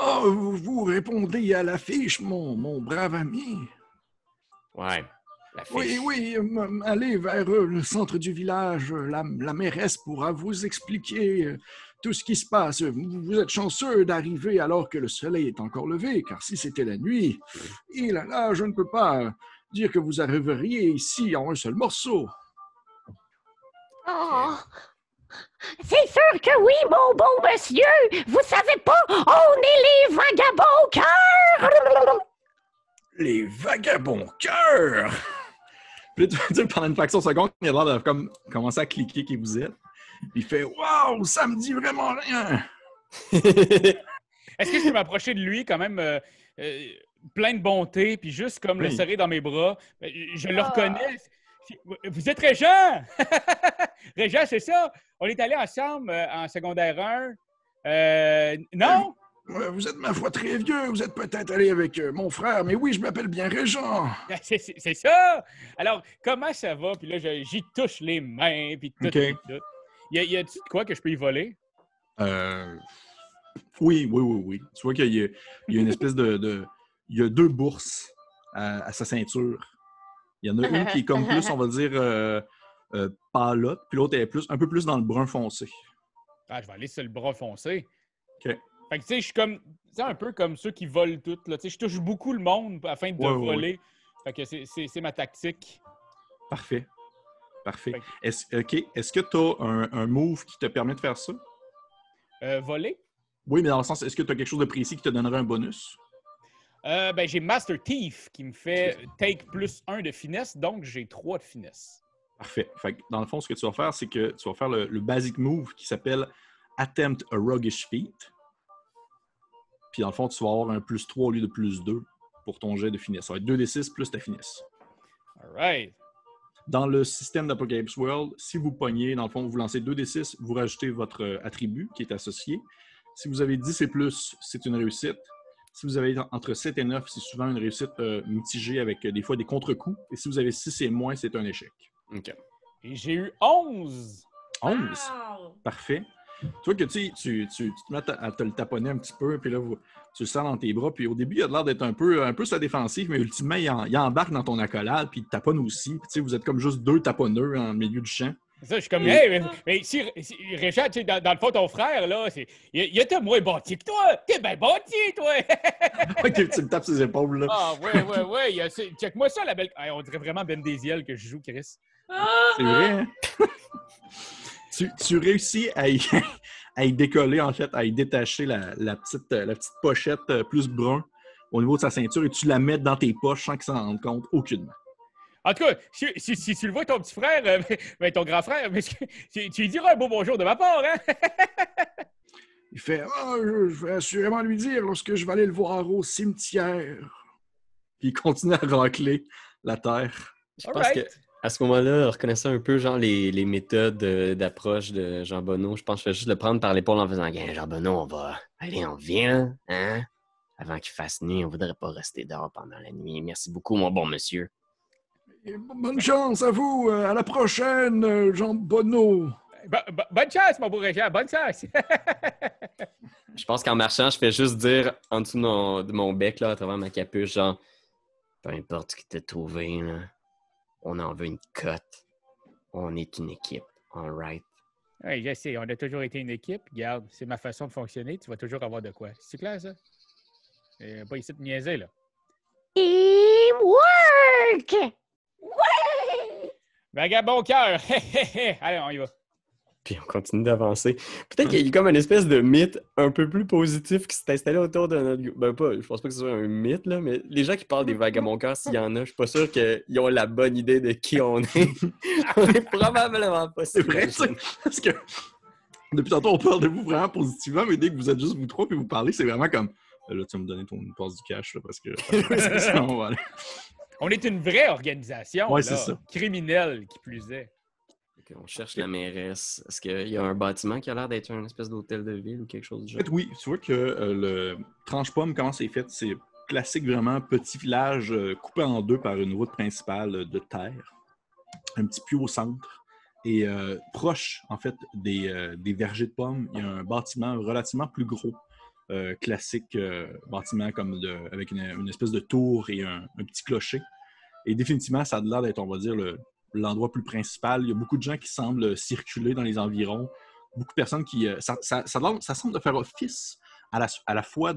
Oh, vous répondez à l'affiche, mon brave ami. Ouais, l'affiche. Oui, allez vers le centre du village. La mairesse pourra vous expliquer tout ce qui se passe. Vous êtes chanceux d'arriver alors que le soleil est encore levé, car si c'était la nuit, et là, je ne peux pas dire que vous arriveriez ici en un seul morceau. Oh! C'est sûr que oui, mon bon monsieur! Vous savez pas, on est les vagabonds cœurs! Les vagabonds cœurs! Puis là, pendant une fraction de seconde, il a l'air de comme, commencer à cliquer qui vous êtes. Il fait « Wow, ça me dit vraiment rien! » Est-ce que je peux m'approcher de lui quand même plein de bonté, puis juste comme le serrer dans mes bras? Je le reconnais. Vous êtes Régent! Régent, c'est ça? On est allés ensemble en secondaire 1. Non? Vous êtes, ma foi, très vieux. Vous êtes peut-être allé avec mon frère, mais oui, je m'appelle bien Régent. C'est ça! Alors, comment ça va? Puis là, j'y touche les mains, puis tout. Okay. Tout. Y a-tu de quoi que je peux y voler? Oui. Tu vois qu'il y a une espèce de... Il y a 2 bourses à sa ceinture. Il y en a une qui est comme plus, on va dire, pâlotte, puis l'autre est un peu plus dans le brun foncé. Ah, je vais aller sur le brun foncé. OK. Fait que, tu sais, je suis comme... C'est un peu comme ceux qui volent tout, là. Tu sais, je touche beaucoup le monde afin de voler. Fait que c'est ma tactique. Parfait. Est-ce que tu as un move qui te permet de faire ça? Voler? Oui, mais dans le sens, est-ce que tu as quelque chose de précis qui te donnerait un bonus? Ben, j'ai Master Thief qui me fait take +1 de finesse, donc j'ai 3 de finesse. Parfait. Fait que dans le fond, ce que tu vas faire, c'est que tu vas faire le basic move qui s'appelle Attempt a Roguish Feat. Puis dans le fond, tu vas avoir un +3 au lieu de +2 pour ton jet de finesse. Ça va être 2d6 plus ta finesse. All right. Dans le système d'Apocalypse World, si vous pognez, dans le fond, vous lancez 2d6, vous rajoutez votre attribut qui est associé. Si vous avez 10 et plus, c'est une réussite. Si vous avez entre 7 et 9, c'est souvent une réussite mitigée avec des fois des contre-coups. Et si vous avez 6 et moins, c'est un échec. OK. Et j'ai eu 11! 11? Wow! Parfait. Tu vois que tu te mets à te le taponner un petit peu, puis là, tu le sens dans tes bras, puis au début, il a l'air d'être un peu sur la défensive, mais ultimement, il embarque dans ton accolade, puis il te taponne aussi. Puis, tu sais, vous êtes comme juste deux taponneux en milieu du champ. Ça, je suis comme, hey, mais si Richard, tu sais, dans le fond, ton frère, là, il était moins bâti que toi. T'es bien bâti, toi. Tu me tapes ses épaules, là. Ah, ouais. Check-moi ça, la belle. Hey, on dirait vraiment Ben Desiel que je joue, Chris. C'est vrai, hein? tu réussis à y décoller, en fait, à y détacher la petite pochette plus brun au niveau de sa ceinture et tu la mets dans tes poches sans qu'il s'en rende compte aucunement. En tout cas, si tu le vois, ton petit frère, ton grand frère, tu lui diras un beau bonjour de ma part, hein? Il fait « Ah, je vais assurément lui dire lorsque je vais aller le voir au cimetière. » Puis il continue à racler la terre. Je pense qu'à ce moment-là, reconnaissant un peu genre les méthodes d'approche de Jean Bonneau, je pense que je vais juste le prendre par l'épaule en faisant « Jean Bonneau, on vient, hein? Avant qu'il fasse nuit, on voudrait pas rester dehors pendant la nuit. Merci beaucoup, mon bon monsieur. » Et bonne chance à vous. À la prochaine, Jean Bonneau. Bonne chance, mon beau Régent. Bonne chance. Je pense qu'en marchant, je fais juste dire en dessous de mon bec, là, à travers ma capuche, genre, peu importe ce qui t'a trouvé, là, on en veut une cote. On est une équipe. All right. Oui, je sais. On a toujours été une équipe. Regarde, c'est ma façon de fonctionner. Tu vas toujours avoir de quoi. C'est clair, ça? Pas ici de niaiser, là. Teamwork! Ouais! Vagabond cœur! Allez, on y va. Puis on continue d'avancer. Peut-être qu'il y a comme une espèce de mythe un peu plus positif qui s'est installé autour de notre groupe. Ben pas, je pense pas que ce soit un mythe, là, mais les gens qui parlent des vagabonds cœurs, s'il y en a, je suis pas sûr qu'ils ont la bonne idée de qui on est. On est probablement pas C'est vrai, parce que depuis tantôt, on parle de vous vraiment positivement, mais dès que vous êtes juste vous trois et vous parlez, c'est vraiment comme là, tu vas me donner ton passe du cash, là, parce que sinon, on va aller. On est une vraie organisation, ouais, là, c'est ça. criminelle, qui plus est. Okay, on cherche la mairesse. Est-ce qu'il y a un bâtiment qui a l'air d'être une espèce d'hôtel de ville ou quelque chose du genre? En fait, oui. Tu vois que le Tranche-Pomme, comment c'est fait? C'est classique, vraiment, petit village coupé en deux par une route principale de terre. Un petit puits au centre. Et proche, en fait, des vergers de pommes, il y a un bâtiment relativement plus gros. Classique bâtiment comme avec une espèce de tour et un petit clocher. Et définitivement, ça a l'air d'être, on va dire, l'endroit plus principal. Il y a beaucoup de gens qui semblent circuler dans les environs. Beaucoup de personnes qui... Ça semble de faire office à la fois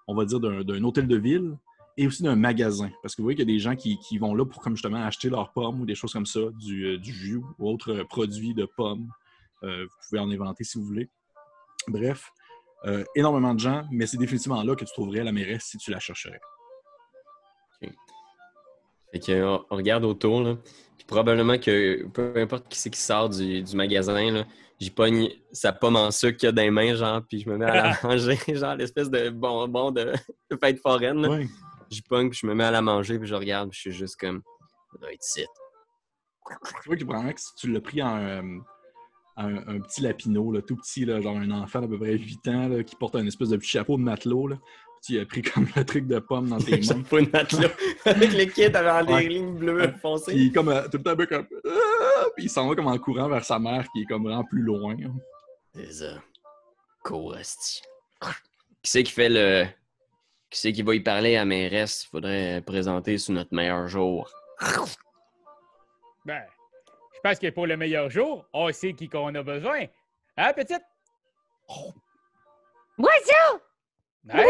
on va dire, d'un hôtel de ville et aussi d'un magasin. Parce que vous voyez qu'il y a des gens qui vont là pour comme justement acheter leurs pommes ou des choses comme ça, du jus ou autres produits de pommes. Vous pouvez en inventer si vous voulez. Bref, énormément de gens, mais c'est définitivement là que tu trouverais la mairesse si tu la chercherais. Okay. Fait qu'on regarde autour, là, puis probablement que peu importe qui c'est qui sort du magasin, là, j'y pogne sa pomme en sucre qu'il y a dans les mains, genre, puis je me mets à la manger, genre l'espèce de bonbon de fête foraine. Là. Ouais. J'y pogne, puis je me mets à la manger, puis je regarde, puis je suis juste comme, ça doit être ici. Tu vois que probablement que si tu l'as pris en un petit lapinot, là, tout petit, là, genre un enfant d'à peu près 8 ans là, qui porte un espèce de petit chapeau de matelot. Là. Tu as pris comme le truc de pomme dans tes mains. Chapeau de matelot avec le kit avec des lignes bleues foncées. Puis comme tout le temps un peu comme... puis il s'en va comme en courant vers sa mère qui est comme vraiment plus loin. Hein. C'est ça. Cool, asti. Qui c'est qui fait le... Qui c'est qui va y parler à la mairesse? Il faudrait présenter sur notre meilleur jour. Ben, je pense que pour le meilleur jour, on sait qui qu'on a besoin. Hein, petite? Moi, ça! Hein?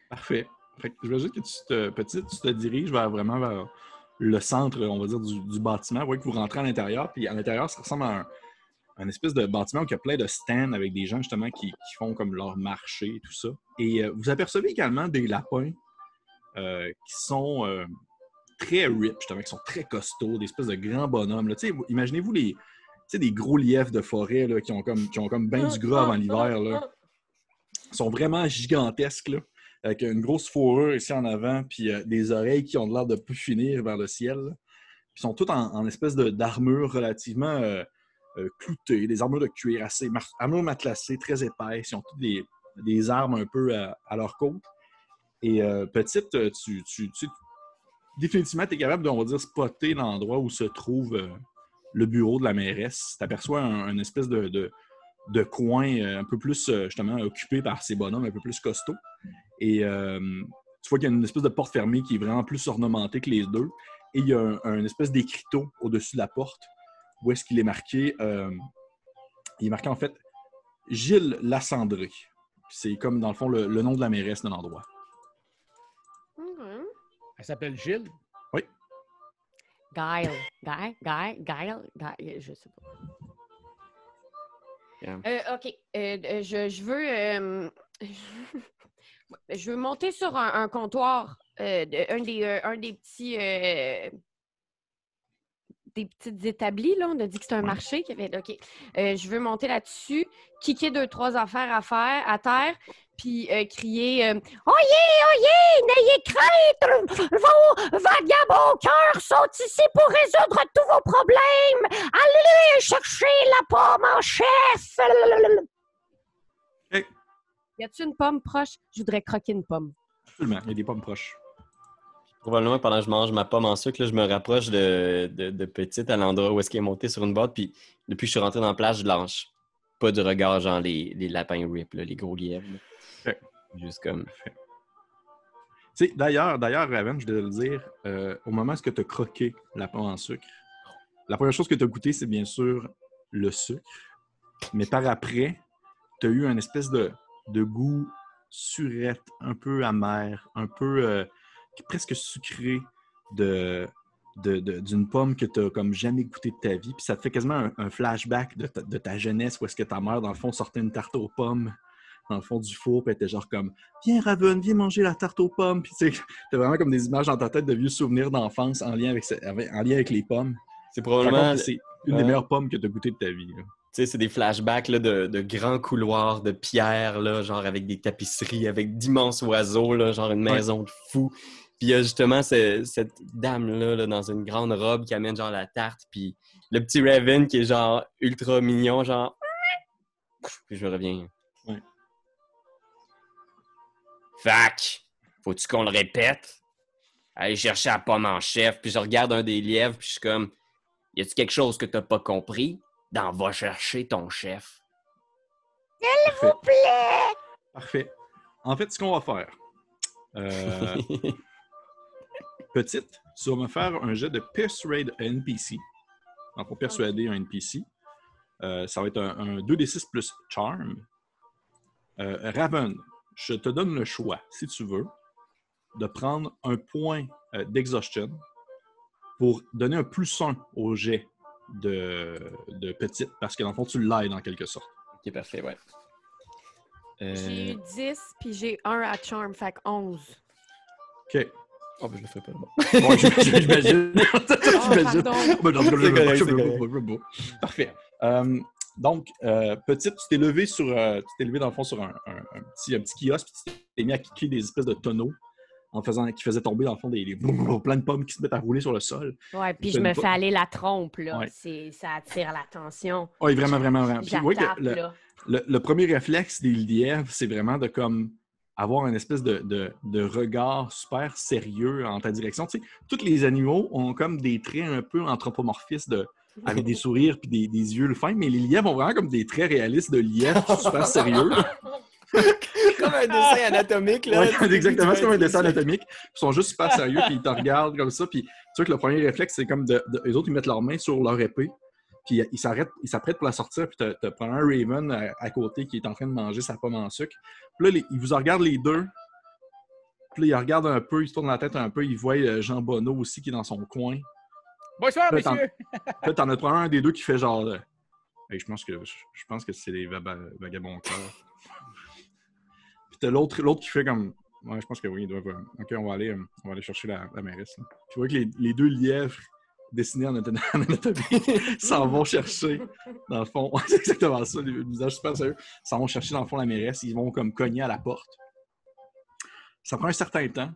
Parfait. Fait que je veux juste que tu te diriges vraiment vers le centre, on va dire, du bâtiment. Vous voyez que vous rentrez à l'intérieur, puis à l'intérieur, ça ressemble à un espèce de bâtiment où il y a plein de stands avec des gens, justement, qui font comme leur marché et tout ça. Et vous apercevez également des lapins qui sont très riches, justement, qui sont très costauds, des espèces de grands bonhommes. Là. Imaginez-vous des gros lièvres de forêt là, qui ont comme bien du gras avant l'hiver. Là. Ils sont vraiment gigantesques. Là. avec une grosse fourrure ici en avant, puis des oreilles qui ont l'air de plus finir vers le ciel. Puis ils sont tous en espèce d'armure relativement cloutées, des armures de cuir armures matelassées, très épaisses. Ils ont tous des armes un peu à leur côte. Et petite, définitivement, tu es capable de, on va dire, spotter l'endroit où se trouve le bureau de la mairesse. Tu aperçois un espèce de coin un peu plus, justement, occupé par ces bonhommes un peu plus costauds. Et tu vois qu'il y a une espèce de porte fermée qui est vraiment plus ornementée que les deux. Et il y a un espèce d'écriteau au-dessus de la porte où est-ce qu'il est marqué. Il est marqué, en fait, Gilles Lassandré. C'est comme, dans le fond, le nom de la mairesse de l'endroit. Elle s'appelle Gilles? Oui. Guile, je sais pas. Yeah. OK. Je veux... je veux monter sur un comptoir, un des petits... des petites établis, là. On a dit que c'était un marché. OK. Je veux monter là-dessus, kicker 2-3 affaires à terre, puis crier Oyez, oyez, n'ayez crainte! Vos vagabonds cœurs sont ici pour résoudre tous vos problèmes! Allez chercher la pomme en chef! Hey. Y a-t-il une pomme proche? Je voudrais croquer une pomme. Absolument, il y a des pommes proches. Probablement, pendant que je mange ma pomme en sucre, là, je me rapproche de Petite à l'endroit où est-ce qu'elle est montée sur une boîte. Puis depuis que je suis rentré dans la place, je lâche pas du regard, genre les lapins rip, là, les gros lièvres. Okay. Juste comme... Tu sais, d'ailleurs, Raven, je dois le dire, au moment où tu as croqué la pomme en sucre, la première chose que tu as goûté, c'est bien sûr le sucre. Mais par après, tu as eu une espèce de goût surette, un peu amer, un peu... presque sucré d'une pomme que tu n'as comme jamais goûté de ta vie. Puis ça te fait quasiment un flashback de ta jeunesse où est-ce que ta mère, dans le fond, sortait une tarte aux pommes dans le fond du four, puis elle était genre comme « Viens, Raven, viens manger la tarte aux pommes. » Puis tu sais, t'as vraiment comme des images dans ta tête de vieux souvenirs d'enfance en lien avec les pommes. C'est probablement... C'est une des meilleures pommes que tu as goûtées de ta vie. Tu sais, c'est des flashbacks là, de grands couloirs de pierre, là, genre avec des tapisseries, avec d'immenses oiseaux, là, genre une maison de fou. Puis il y a justement cette dame-là là, dans une grande robe qui amène genre la tarte, puis le petit Raven qui est genre ultra mignon, genre... Puis je reviens. Ouais. Fac! Faut-tu qu'on le répète? Aller chercher la pomme en chef, puis je regarde un des lièvres, puis je suis comme... Y a-tu quelque chose que t'as pas compris? Va chercher ton chef. S'il vous plaît! Parfait. En fait, ce qu'on va faire... Petite, tu vas me faire un jet de Persuade NPC. Donc, pour persuader un NPC. Ça va être un 2d6 plus Charm. Raven, je te donne le choix, si tu veux, de prendre un point d'exhaustion pour donner un +1 au jet de Petite, parce que dans le fond, tu l'aides en quelque sorte. Ok, parfait, ouais. J'ai eu 10, puis j'ai 1 à Charm, fait que 11. OK. Oh, ben je le ferai pas. Bon. Bon, j'imagine. Correct. Parfait. Donc, Petite, tu t'es levé dans le fond sur un petit kiosque, puis tu t'es mis à kicker des espèces de tonneaux qui faisaient tomber dans le fond plein de pommes qui se mettent à rouler sur le sol. Ouais, puis je me fais aller la trompe, là. Ouais. Ça attire l'attention. Oui, vraiment, vraiment, vraiment. Puis, J'attape, là. Le premier réflexe des lièvres, c'est vraiment de comme avoir une espèce de regard super sérieux en ta direction. Tu sais, tous les animaux ont comme des traits un peu anthropomorphistes avec des sourires puis des yeux fins, mais les lièvres ont vraiment comme des traits réalistes de lièvres super sérieux. Comme un dessin anatomique, là. Ouais, exactement, c'est comme un dessin anatomique. Ils sont juste super sérieux, puis ils te regardent comme ça. Puis tu vois que le premier réflexe, c'est comme eux autres, ils mettent leurs mains sur leur épée, puis ils s'apprêtent pour la sortir, puis tu prends un Raven à côté qui est en train de manger sa pomme en sucre. Puis là, ils vous regardent les deux. Puis là, ils regardent un peu, ils se tournent la tête un peu, ils voient Jean Bonneau aussi qui est dans son coin. Bonsoir, là, monsieur! Là, t'en as un des deux qui fait genre... Hey, je pense que c'est des vagabonds cœurs. Puis t'as l'autre qui fait comme... Ouais, je pense que oui, ils doivent... OK, on va aller chercher la mairesse. Là. Tu vois que les deux lièvres dessinés en anatomie s'en vont chercher, dans le fond... c'est exactement ça, les visages super sérieux. S'en vont chercher, dans le fond, la mairesse. Ils vont comme cogner à la porte. Ça prend un certain temps.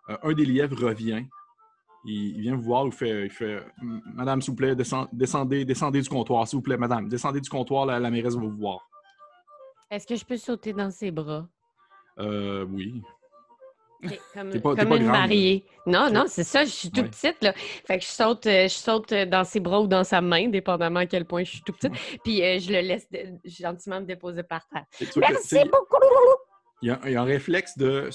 Un des lièvres revient. Il vient vous voir, il fait Madame, s'il vous plaît, descendez du comptoir, s'il vous plaît, madame. Descendez du comptoir, la mairesse va vous voir. Est-ce que je peux sauter dans ses bras? Oui. Okay, comme T'es pas une grande, mariée. Non, Ok. non, c'est ça, je suis toute petite, là. Fait que je saute dans ses bras ou dans sa main, dépendamment à quel point je suis toute petite. Puis je le laisse gentiment me déposer par terre. Merci beaucoup. Il y a un réflexe de...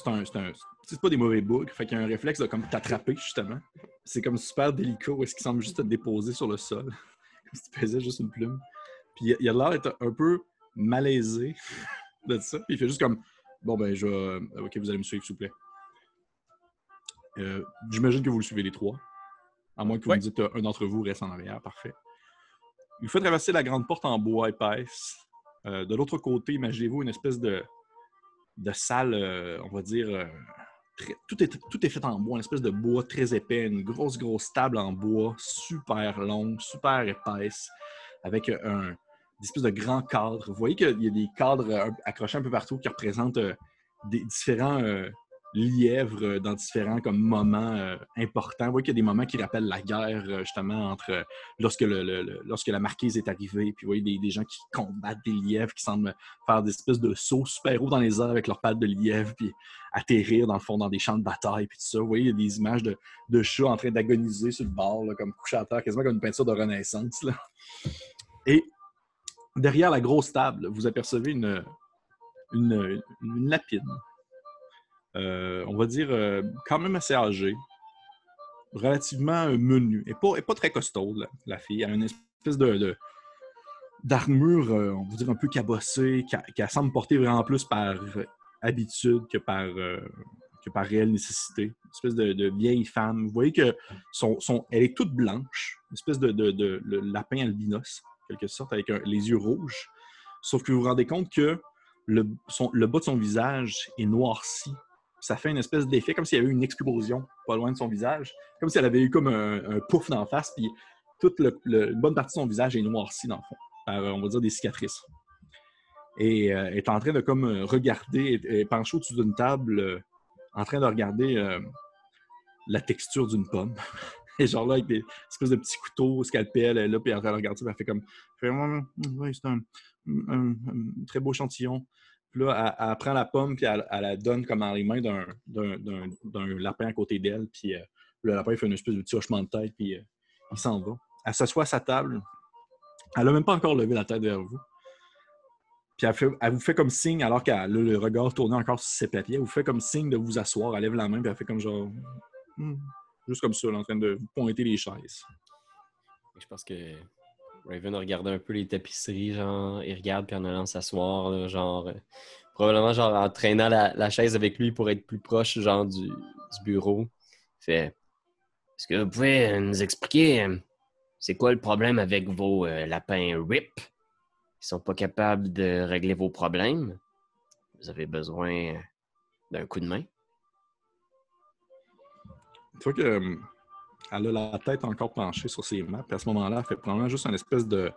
C'est pas des mauvais bugs, fait qu'il y a un réflexe de comme t'attraper, justement. C'est comme super délicat où est-ce qu'il semble juste te déposer sur le sol. Comme si tu pesais juste une plume. Puis il a l'air d'être un peu malaisé de ça. Puis il fait juste comme, bon ben, ok, vous allez me suivre, s'il vous plaît. J'imagine que vous le suivez les trois. À moins que vous me dites un d'entre vous reste en arrière. Parfait. Il faut traverser la grande porte en bois épaisse. De l'autre côté, imaginez-vous une espèce de salle, on va dire... tout est fait en bois, une espèce de bois très épais, une grosse table en bois, super longue, super épaisse, avec une espèce de grand cadre. Vous voyez qu'il y a des cadres accrochés un peu partout qui représentent des différents lièvres dans différents comme, moments importants. Vous voyez qu'il y a des moments qui rappellent la guerre, justement, entre lorsque la marquise est arrivée. Puis vous voyez des gens qui combattent des lièvres, qui semblent faire des espèces de sauts super hauts dans les airs avec leurs pattes de lièvre, puis atterrir, dans le fond, dans des champs de bataille, puis tout ça. Vous voyez, il y a des images de chats en train d'agoniser sur le bord, là, comme couchés à terre, quasiment comme une peinture de Renaissance, là. Et derrière la grosse table, vous apercevez une lapine. On va dire quand même assez âgée, relativement menue. Elle n'est pas très costaude, la fille. Elle a une espèce d'armure, on va dire un peu cabossée, qu'elle semble porter vraiment plus par habitude que par réelle nécessité. Une espèce de vieille femme. Vous voyez que elle est toute blanche, une espèce de lapin albinos, en quelque sorte, avec les yeux rouges. Sauf que vous vous rendez compte que le bas de son visage est noirci. Ça fait une espèce d'effet, comme s'il y avait eu une explosion pas loin de son visage. Comme si elle avait eu comme un pouf d'en face, puis toute une bonne partie de son visage est noircie, dans le fond, par, on va dire, des cicatrices. Et elle est en train de comme regarder, elle est penchée au-dessus d'une table, en train de regarder la texture d'une pomme. Et genre là, avec des espèces de petits couteaux, scalpel, elle est là, puis elle est en train de regarder ça, elle fait comme... Oui, c'est un très beau échantillon. Puis là, elle prend la pomme, puis elle la donne comme dans les mains d'un lapin à côté d'elle, puis le lapin fait une espèce de petit hochement de tête, puis il s'en va. Elle s'assoit à sa table. Elle n'a même pas encore levé la tête vers vous. Puis elle vous fait comme signe, alors qu'elle a le regard tourné encore sur ses papiers, elle vous fait comme signe de vous asseoir. Elle lève la main, puis elle fait comme genre... juste comme ça, là, en train de vous pointer les chaises. Je pense que Raven a regardé un peu les tapisseries, genre, il regarde, puis en allant s'asseoir, là, genre... probablement, genre, en traînant la chaise avec lui pour être plus proche, genre, du bureau. Fait... Est-ce que vous pouvez nous expliquer c'est quoi le problème avec vos lapins RIP? Ils sont pas capables de régler vos problèmes? Vous avez besoin d'un coup de main? Tu vois que elle a la tête encore penchée sur ses maps, puis à ce moment-là, elle fait probablement juste une espèce de...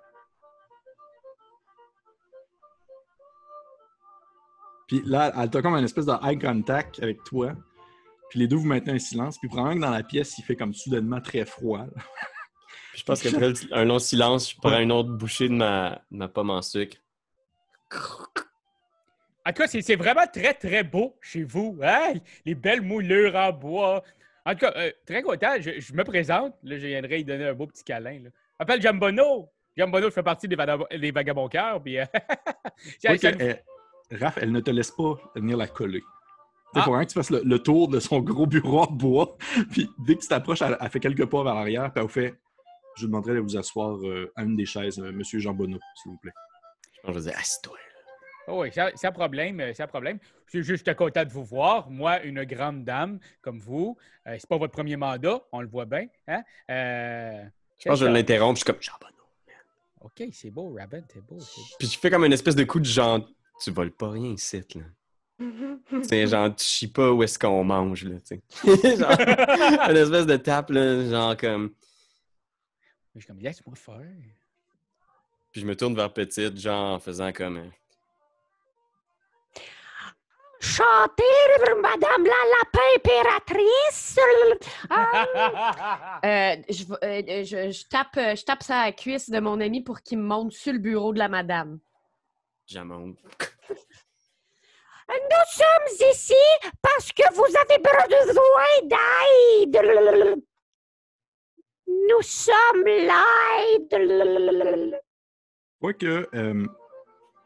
Puis là, elle a comme une espèce de eye contact avec toi, puis les deux vous maintenez un silence, puis probablement que dans la pièce, il fait comme soudainement très froid. Puis je pense qu'après un long silence, je prends une autre bouchée de ma pomme en sucre. En tout cas, c'est vraiment très, très beau chez vous. Hein? Les belles moulures en bois. En tout cas, très content. Je me présente. Là, je viendrai y donner un beau petit câlin. Là. Je m'appelle Jambono. Jambono, je fais partie des Vagabonds Cœurs. Puis, Raph, elle ne te laisse pas venir la coller. Il faut vraiment que tu fasses le tour de son gros bureau en bois. Puis dès que tu t'approches, elle fait quelques pas vers l'arrière. Puis elle vous fait... Je vous demanderai de vous asseoir à une des chaises, Monsieur Jambono, s'il vous plaît. Je pense que je vais dire, assis-toi. Oh oui, sans problème, sans problème. Je suis juste content de vous voir. Moi, une grande dame comme vous. C'est pas votre premier mandat, on le voit bien. Hein? Je pense que je l'interromps, je suis comme Jambono. OK, c'est beau, Rabbit, c'est beau. Puis je fais comme une espèce de coup de genre, tu voles pas rien ici, là. C'est genre, tu chies pas où est-ce qu'on mange, là, tu sais. Genre, une espèce de tape, là, genre comme... Je suis comme, laisse-moi faire. Puis je me tourne vers Petite, genre, en faisant comme... chanter, Madame la Lapin impératrice. Je tape sa cuisse de mon ami pour qu'il me monte sur le bureau de la madame. J'amende. Nous sommes ici parce que vous avez besoin d'aide. Nous sommes l'aide. Quoique,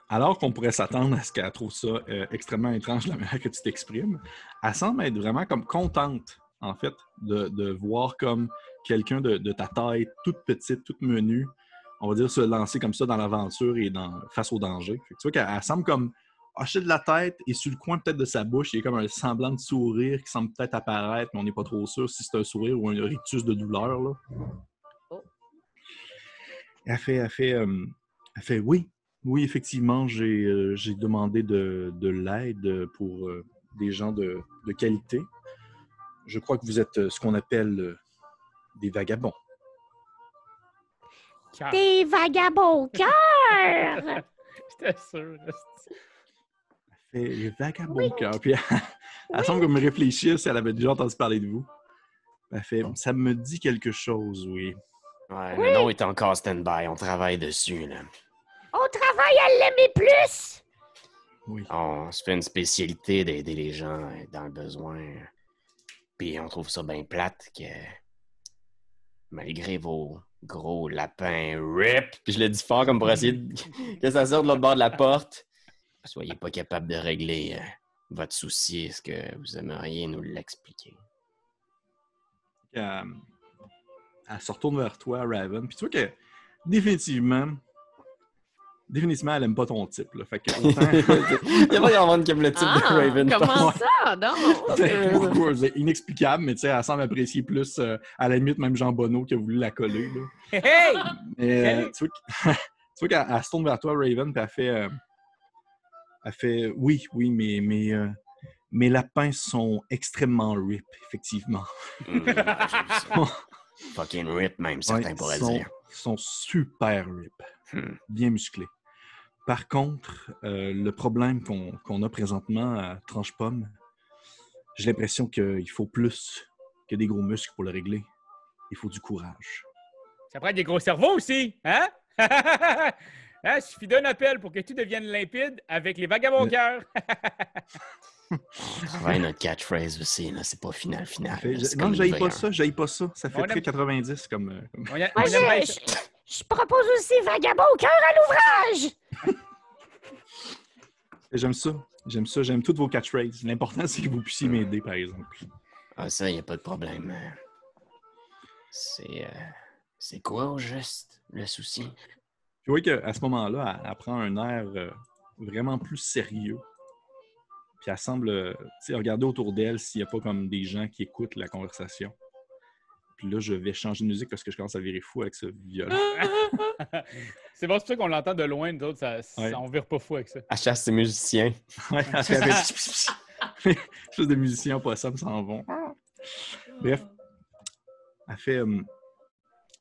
alors qu'on pourrait s'attendre à ce qu'elle trouve ça extrêmement étrange la manière que tu t'exprimes, elle semble être vraiment comme contente, en fait, de voir comme quelqu'un de ta taille, toute petite, toute menue, on va dire, se lancer comme ça dans l'aventure et face au danger. Fait que tu vois qu'elle semble comme hocher de la tête et sur le coin peut-être de sa bouche, il y a comme un semblant de sourire qui semble peut-être apparaître, mais on n'est pas trop sûr si c'est un sourire ou un rictus de douleur, là. Oh. Elle fait oui, effectivement, j'ai demandé de l'aide pour des gens de qualité. Je crois que vous êtes ce qu'on appelle des vagabonds. Des vagabonds cœurs! J'étais sûr. Elle fait les vagabonds cœurs. Puis elle semble comme réfléchir si elle avait déjà entendu parler de vous. Elle fait ça me dit quelque chose, oui. Ouais, le nom est encore stand-by. On travaille dessus, là. On travaille à l'aimer plus! Oui. On se fait une spécialité d'aider les gens dans le besoin. Puis on trouve ça bien plate que, malgré vos gros lapins RIP, puis je le dis fort comme pour essayer que ça sorte de l'autre bord de la porte, soyez pas capable de régler votre souci. Est-ce que vous aimeriez nous l'expliquer? Elle se retourne vers toi, Raven, puis tu vois que définitivement, elle aime pas ton type. Là. Fait que autant... Il n'y a pas grand monde qui aime le type de Raven. Comment ça? Non! Pourquoi? C'est inexplicable, mais tu sais, elle semble apprécier plus, à la limite, même Jean Bonneau qui a voulu la coller. Là. Hey! Mais, tu vois qu'elle se tourne vers toi, Raven, puis elle fait oui, mais mes lapins sont extrêmement rip, effectivement. Fucking rip, même, certains pourraient dire. Ils sont super rip, bien musclés. Par contre, le problème qu'on a présentement à Tranche-Pomme, j'ai l'impression qu'il faut plus que des gros muscles pour le régler. Il faut du courage. Ça prend des gros cerveaux aussi, hein? Il suffit d'un appel pour que tout devienne limpide avec les vagabonds cœurs. On travaille notre catchphrase aussi, là. C'est pas final. Non, j'haïs pas ça. Ça fait très 90 comme... Je propose aussi vagabond cœur à l'ouvrage! J'aime ça. J'aime toutes vos catchphrases. L'important, c'est que vous puissiez m'aider, par exemple. Ah, ça, il n'y a pas de problème. C'est quoi, au juste, le souci? Puis vous voyez qu'à ce moment-là, elle prend un air vraiment plus sérieux. Puis elle semble regarder autour d'elle s'il n'y a pas comme des gens qui écoutent la conversation. Puis là, je vais changer de musique parce que je commence à virer fou avec ce violon. C'est bon, c'est pour ça qu'on l'entend de loin, nous autres, on vire pas fou avec ça. Elle chasse ses musiciens. Ouais, espèce de musiciens possums s'en vont. Bref, elle fait...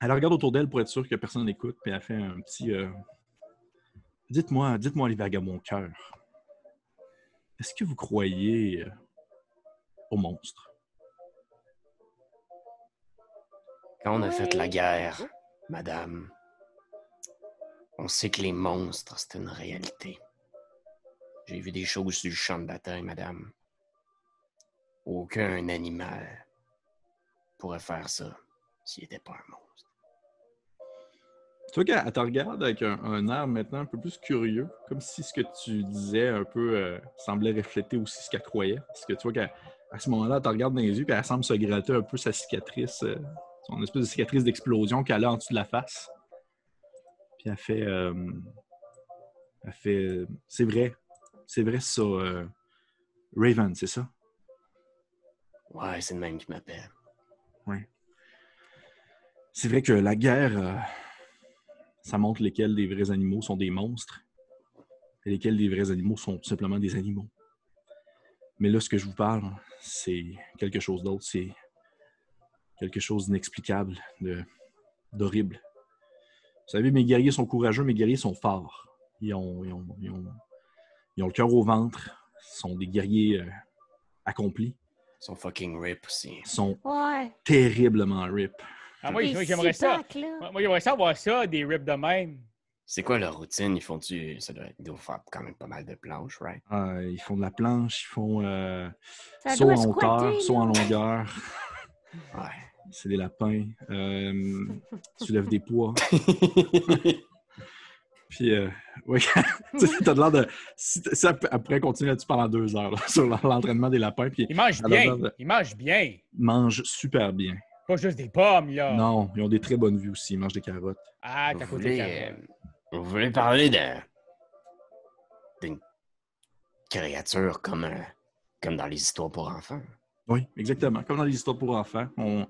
elle regarde autour d'elle pour être sûre que personne n'écoute, puis elle fait un petit... Dites-moi les vagabonds cœurs. Est-ce que vous croyez aux monstres? Quand on a fait la guerre, madame, on sait que les monstres, c'est une réalité. J'ai vu des choses sur le champ de bataille, madame. Aucun animal pourrait faire ça s'il n'était pas un monstre. Tu vois qu'elle te regarde avec un air maintenant un peu plus curieux, comme si ce que tu disais un peu semblait refléter aussi ce qu'elle croyait. Parce que tu vois qu'à ce moment-là, elle te regarde dans les yeux et elle semble se gratter un peu sa cicatrice, son espèce de cicatrice d'explosion qu'elle a en dessous de la face. Puis elle fait c'est vrai ça, Raven, c'est ça? Ouais, c'est le même qui m'appelle. Ouais. C'est vrai que la guerre... ça montre lesquels des vrais animaux sont des monstres et lesquels des vrais animaux sont tout simplement des animaux. Mais là, ce que je vous parle, c'est quelque chose d'autre. C'est quelque chose d'inexplicable, d'horrible. Vous savez, mes guerriers sont courageux, mes guerriers sont forts. Ils ont le cœur au ventre. sont des guerriers accomplis. Ils sont fucking rip aussi. Ils sont Ouais. terriblement rip. Ah, moi, Des j'aimerais ça. six-packs, là. Moi, j'aimerais ça avoir ça, des rips de même. C'est quoi leur routine? Ils font-tu... Ils doivent faire quand même pas mal de planches, right? Ils font de la planche, ils font Ça saut doit en hauteur, squatter, saut en là. longueur. Ouais. C'est des lapins. Tu lèves des poids. Puis, ouais, tu sais, t'as de l'air de... Ça pourrait continuer là-dessus pendant 2 heures, là, sur l'entraînement des lapins. Puis, Ils mangent bien. Ils mangent bien. ils mangent super bien. Pas juste des pommes, là. Non, ils ont des très bonnes vues aussi. Ils mangent des carottes. Ah, t'as côté Vous voulez parler d'une créature comme dans les histoires pour enfants? Oui, exactement. Comme dans les histoires pour enfants, on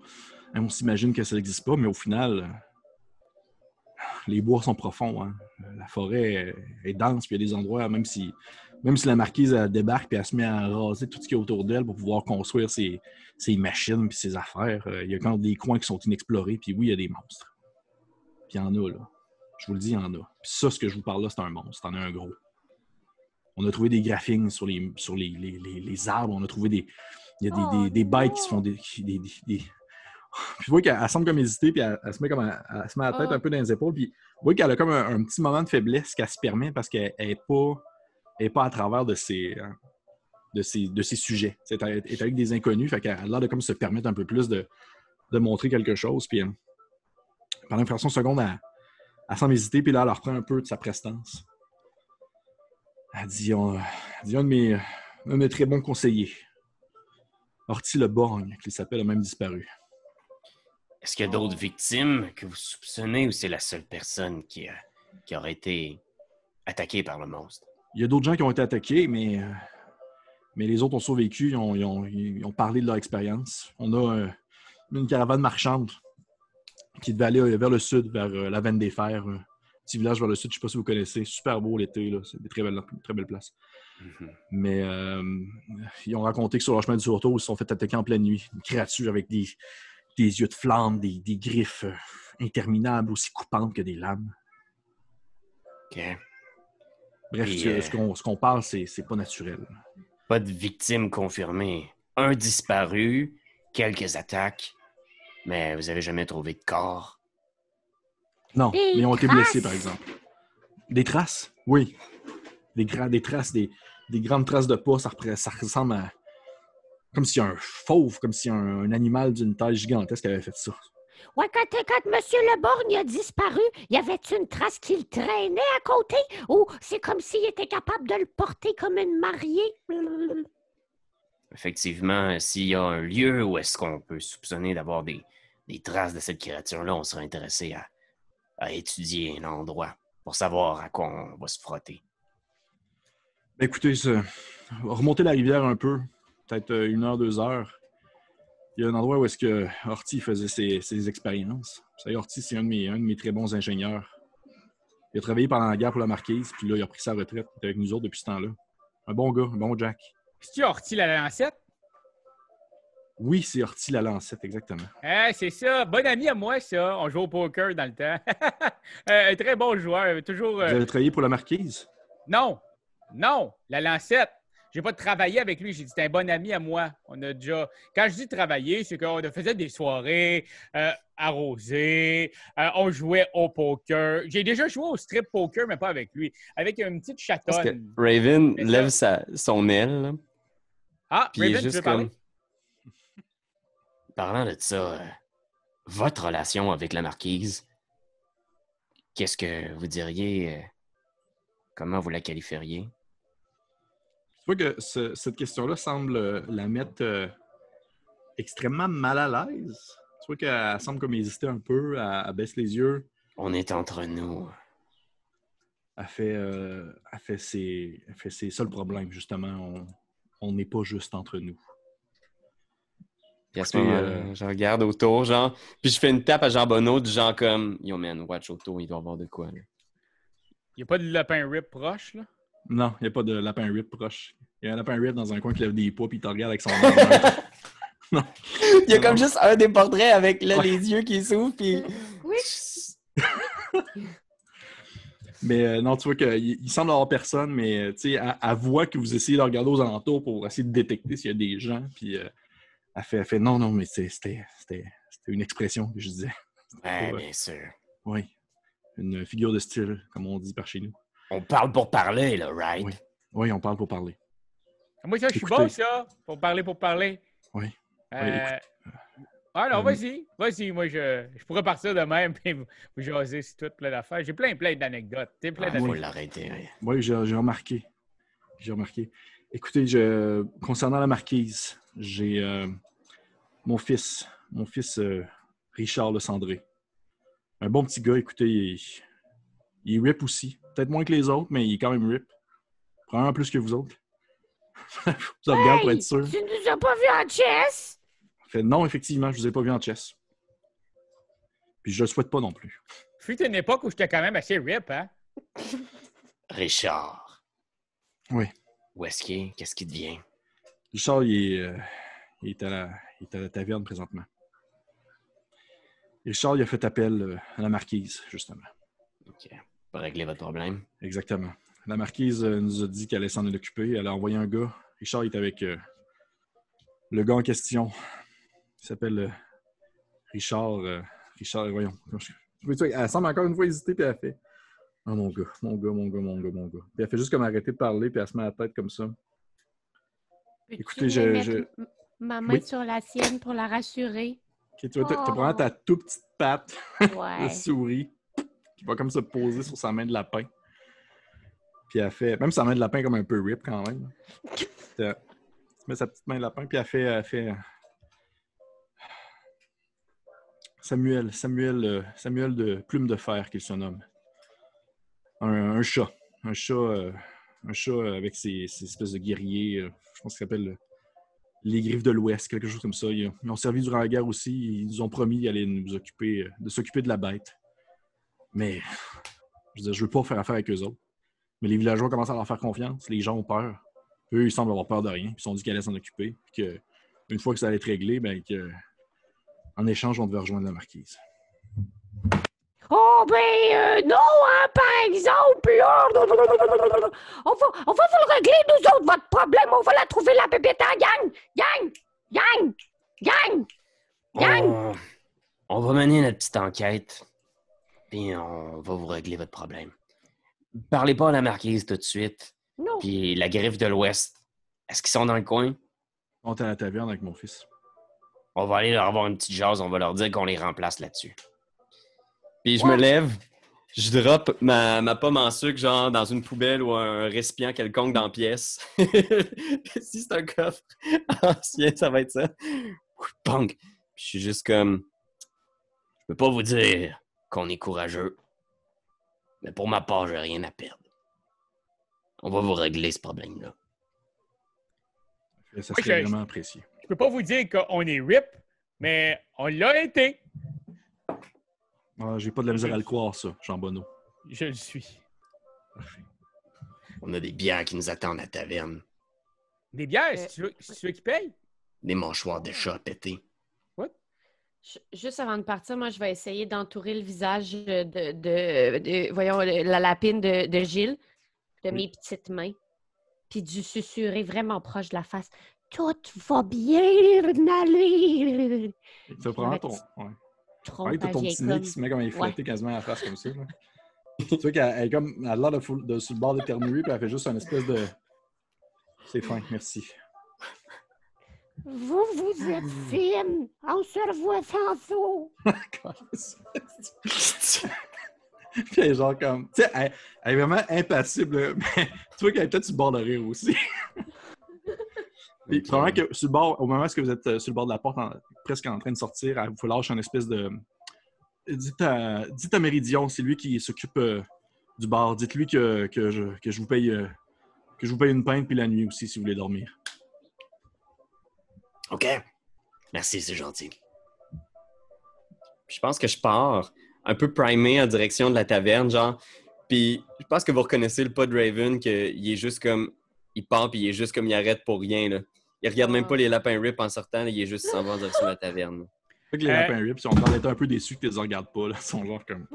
s'imagine que ça n'existe pas, mais au final, les bois sont profonds. Hein. La forêt est dense, puis il y a des endroits, même si la marquise elle débarque et elle se met à raser tout ce qui est autour d'elle pour pouvoir construire ses machines et ses affaires, il y a quand même des coins qui sont inexplorés, puis oui, il y a des monstres. Puis il y en a, là. Je vous le dis, il y en a. Puis ça, ce que je vous parle là, c'est un monstre. C'en est un gros. On a trouvé des graphines sur les arbres. On a trouvé des bêtes qui se font des... Puis vous voyez qu'elle semble comme hésiter, puis elle se met comme elle se met la tête un peu dans les épaules, puis vous voyez qu'elle a comme un petit moment de faiblesse qu'elle se permet parce qu'elle n'est pas à travers de ses sujets. Elle est avec des inconnus, fait qu'elle a l'air de comme se permettre un peu plus de montrer quelque chose. Puis pendant une fraction de seconde, elle semble hésiter, puis là, elle reprend un peu de sa prestance. Elle dit un de mes très bons conseillers, Horty le Borgne, qui s'appelle, a même disparu. Est-ce qu'il y a d'autres victimes que vous soupçonnez ou c'est la seule personne qui aurait été attaquée par le monstre? Il y a d'autres gens qui ont été attaqués, mais les autres ont survécu. Ils ont parlé de leur expérience. On a une caravane marchande qui devait aller vers le sud, vers la Veine des Fers, un petit village vers le sud. Je ne sais pas si vous connaissez. Super beau l'été, là. C'est des très belles places. Mm-hmm. Mais ils ont raconté que sur leur chemin du retour, ils se sont fait attaquer en pleine nuit. Une créature avec des yeux de flamme, des griffes interminables, aussi coupantes que des lames. OK. Bref, ce qu'on parle, c'est pas naturel. Pas de victimes confirmées. Un disparu, quelques attaques, mais vous avez jamais trouvé de corps? Non, mais ils ont été blessés, par exemple. Des traces? Oui. Des traces, des grandes traces de pas, ça ressemble à... Comme si un fauve, comme si un animal d'une taille gigantesque avait fait ça. Ouais, quand M. Le Borgne a disparu, y avait-tu une trace qu'il traînait à côté? Ou c'est comme s'il était capable de le porter comme une mariée? Effectivement, s'il y a un lieu où est-ce qu'on peut soupçonner d'avoir des traces de cette créature-là, on serait intéressé à étudier l'endroit pour savoir à quoi on va se frotter. Écoutez, remonter la rivière un peu, peut-être 1 heure, 2 heures. Il y a un endroit où est-ce que Horty faisait ses expériences. Vous savez, Horty, c'est un de mes très bons ingénieurs. Il a travaillé pendant la guerre pour la Marquise, puis là, il a pris sa retraite. Il est avec nous autres depuis ce temps-là. Un bon gars, un bon Jack. C'est-tu Horty la lancette? Oui, c'est Horty la lancette, exactement. Ah, c'est ça. Bon ami à moi, ça. On joue au poker dans le temps. Un très bon joueur. Toujours. Vous avez travaillé pour la Marquise? Non, la lancette. J'ai pas travaillé avec lui. J'ai dit, c'est un bon ami à moi. On a déjà... Quand je dis travailler, c'est qu'on faisait des soirées arrosées. On jouait au poker. J'ai déjà joué au strip poker, mais pas avec lui. Avec une petite chatonne. Parce que Raven lève son aile. Là. Ah, puis Raven, tu veux parler? Parlant de ça, votre relation avec la Marquise, qu'est-ce que vous diriez? Comment vous la qualifieriez? Je vois que cette question-là semble la mettre extrêmement mal à l'aise. Tu vois qu'elle semble comme hésiter un peu, elle baisse les yeux. On est entre nous. Elle fait c'est ça le problème, justement. On n'est pas juste entre nous. Puis à ce moment-là, je regarde autour, genre, puis je fais une tape à Jean Bonneau, du genre comme « Yo man, watch autour, il doit y avoir de quoi. » Il n'y a pas de lapin rip proche, là? Non, il n'y a pas de lapin rip proche. Il y a un lapin rip dans un coin qui lève des poids puis il te regarde avec son Non. Il y a comme juste un des portraits avec là, les yeux qui s'ouvrent puis... Oui. Mais non, tu vois qu'il semble avoir personne, mais tu sais, elle voit que vous essayez de regarder aux alentours pour essayer de détecter s'il y a des gens. Puis elle fait non, mais c'était une expression que je disais. Ouais, bien sûr. Oui. Une figure de style, comme on dit par chez nous. On parle pour parler, là, right? Oui, on parle pour parler. Moi, ça, je suis bon, ça. Pour parler. Oui. Ah non, vas-y. Moi, je pourrais partir de même et vous jaser sur tout, plein d'affaires. J'ai plein d'anecdotes. Il faut l'arrêter. Oui, j'ai remarqué. Écoutez, concernant la marquise, j'ai mon fils Richard Le Cendré. Un bon petit gars, écoutez, il est rip aussi. Peut-être moins que les autres, mais il est quand même rip. Probablement plus que vous autres. Je vous regarde pour être sûr. Tu nous as pas vu en chess? Fait non, effectivement, je vous ai pas vu en chess. Puis je le souhaite pas non plus. Fut une époque où j'étais quand même assez rip, hein? Richard. Oui. Où est-ce qu'il est? Qu'est-ce qu'il devient? Richard, il est à la taverne présentement. Richard, il a fait appel à la marquise, justement. OK. Pour régler votre problème. Exactement. La marquise nous a dit qu'elle allait s'en occuper. Elle a envoyé un gars. Richard est avec le gars en question. Il s'appelle Richard. Voyons. Elle semble encore une fois hésiter, puis elle fait oh, mon gars. Puis elle fait juste comme arrêter de parler, puis elle se met la tête comme ça. Écoutez, mettre ma main sur la sienne pour la rassurer. Okay, tu vois, t'as vraiment ta toute petite patte Ouais. de souris qui va comme se poser sur sa main de lapin. Puis elle fait, même sa main de lapin comme un peu rip quand même. Tu mets sa petite main de lapin, puis elle fait Samuel de Plume de Fer, qu'il se nomme. Un chat. Un chat avec ses espèces de guerriers, je pense qu'il s'appelle les Griffes de l'Ouest, quelque chose comme ça. Ils ont servi durant la guerre aussi. Ils nous ont promis d'aller de s'occuper de la bête. Mais, je veux pas faire affaire avec eux autres. Mais les villageois commencent à leur faire confiance. Les gens ont peur. Eux, ils semblent avoir peur de rien. Ils se sont dit qu'ils allaient s'en occuper. Puis qu'une fois que ça allait être réglé, en échange, on devait rejoindre la marquise. Oh, non, hein, par exemple, là. On va vous le régler, nous autres, votre problème. On va la trouver, la bébête, hein, gang! On va mener notre petite enquête, puis on va vous régler votre problème. Parlez pas à la marquise tout de suite. Non. Puis la Griffe de l'Ouest, est-ce qu'ils sont dans le coin? On est à la taverne avec mon fils. On va aller leur avoir une petite jase, on va leur dire qu'on les remplace là-dessus. Puis je me lève, je drop ma pomme en sucre, genre dans une poubelle ou un récipient quelconque dans la pièce. Si c'est un coffre ancien, ça va être ça. Punk! Puis je suis juste comme... Je peux pas vous dire qu'on est courageux, mais pour ma part, j'ai rien à perdre. On va vous régler ce problème-là. Ça serait vraiment apprécié. Je peux pas vous dire qu'on est rip, mais on l'a été. Ah, j'ai pas de la misère à le croire, ça, Jean Bonneau. Je le suis. Parfait. On a des bières qui nous attendent à la taverne. Des bières, c'est tu veux qui paye? Des mâchoires de chat pétés. Juste avant de partir, moi, je vais essayer d'entourer le visage voyons, la lapine de Gilles, de mes petites mains, puis du susurrer vraiment proche de la face. Tout va bien aller. Tu vas prendre ton... Ouais, t'as ton petit nez qui se met comme flatté quasiment à la face comme ça. Là. Tu vois qu'elle est comme, elle a l'air de sur le bord d'éternuer, puis elle fait juste une espèce de... C'est fin, merci. Vous êtes fine. On se revoit tantôt. Puis elle est genre comme... Tu sais, elle est vraiment impassible, mais tu vois qu'elle est peut-être sur le bord de rire aussi. Puis, probablement que sur le bord, au moment où vous êtes sur le bord de la porte, presque en train de sortir, elle vous lâche une espèce de... Dites à Méridion, c'est lui qui s'occupe du bar. Dites-lui que je vous paye une pinte puis la nuit aussi si vous voulez dormir. OK. Merci, c'est gentil. Je pense que je pars un peu primé en direction de la taverne, genre. Puis je pense que vous reconnaissez le pod Raven, qu'il est juste comme... Il part puis il est juste comme il arrête pour rien, là. Il regarde même pas les lapins rip en sortant, là, il est juste s'en va en direction de la taverne. Fait que les lapins rip, ils ont l'air d'être un peu déçus que tu les regardes pas. Là. Ils sont genre comme.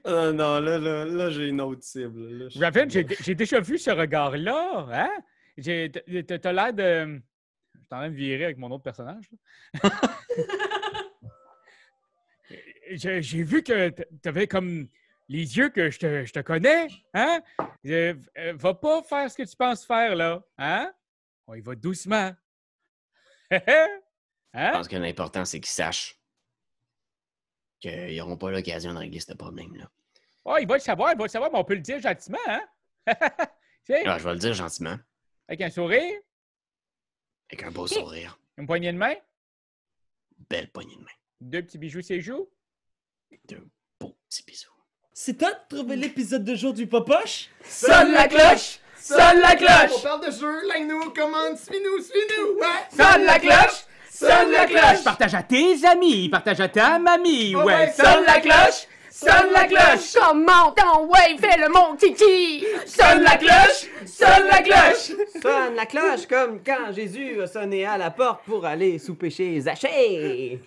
Non, là j'ai une autre cible. Là, Raven, j'ai déjà vu ce regard-là. Hein? T'as l'air de. Je suis en train de virer avec mon autre personnage. J'ai vu que t'avais comme les yeux que je te connais. Hein? Va pas faire ce que tu penses faire, là. Hein? On y va doucement. Je pense que l'important, c'est qu'ils sachent qu'ils n'auront pas l'occasion de régler ce problème-là. Oh, il va le savoir, mais on peut le dire gentiment, hein? Je vais le dire gentiment. Avec un sourire? Avec un beau sourire. Une poignée de main? Belle poignée de main. 2 petits bijoux ses joues? 2 beaux petits bisous. C'est toi de trouver l'épisode de jour du Popoche? Sonne la cloche! Sonne la cloche! On parle de jeu, like-nous, commande, suis-nous! Ouais! Sonne la cloche! Sonne la cloche! Partage à tes amis, partage à ta mamie, ouais! Sonne la cloche! Sonne la cloche! Comment ton wave fait le mon titi? Sonne la cloche! Sonne la cloche! Sonne la cloche comme quand Jésus a sonné à la porte pour aller souper chez Zachée!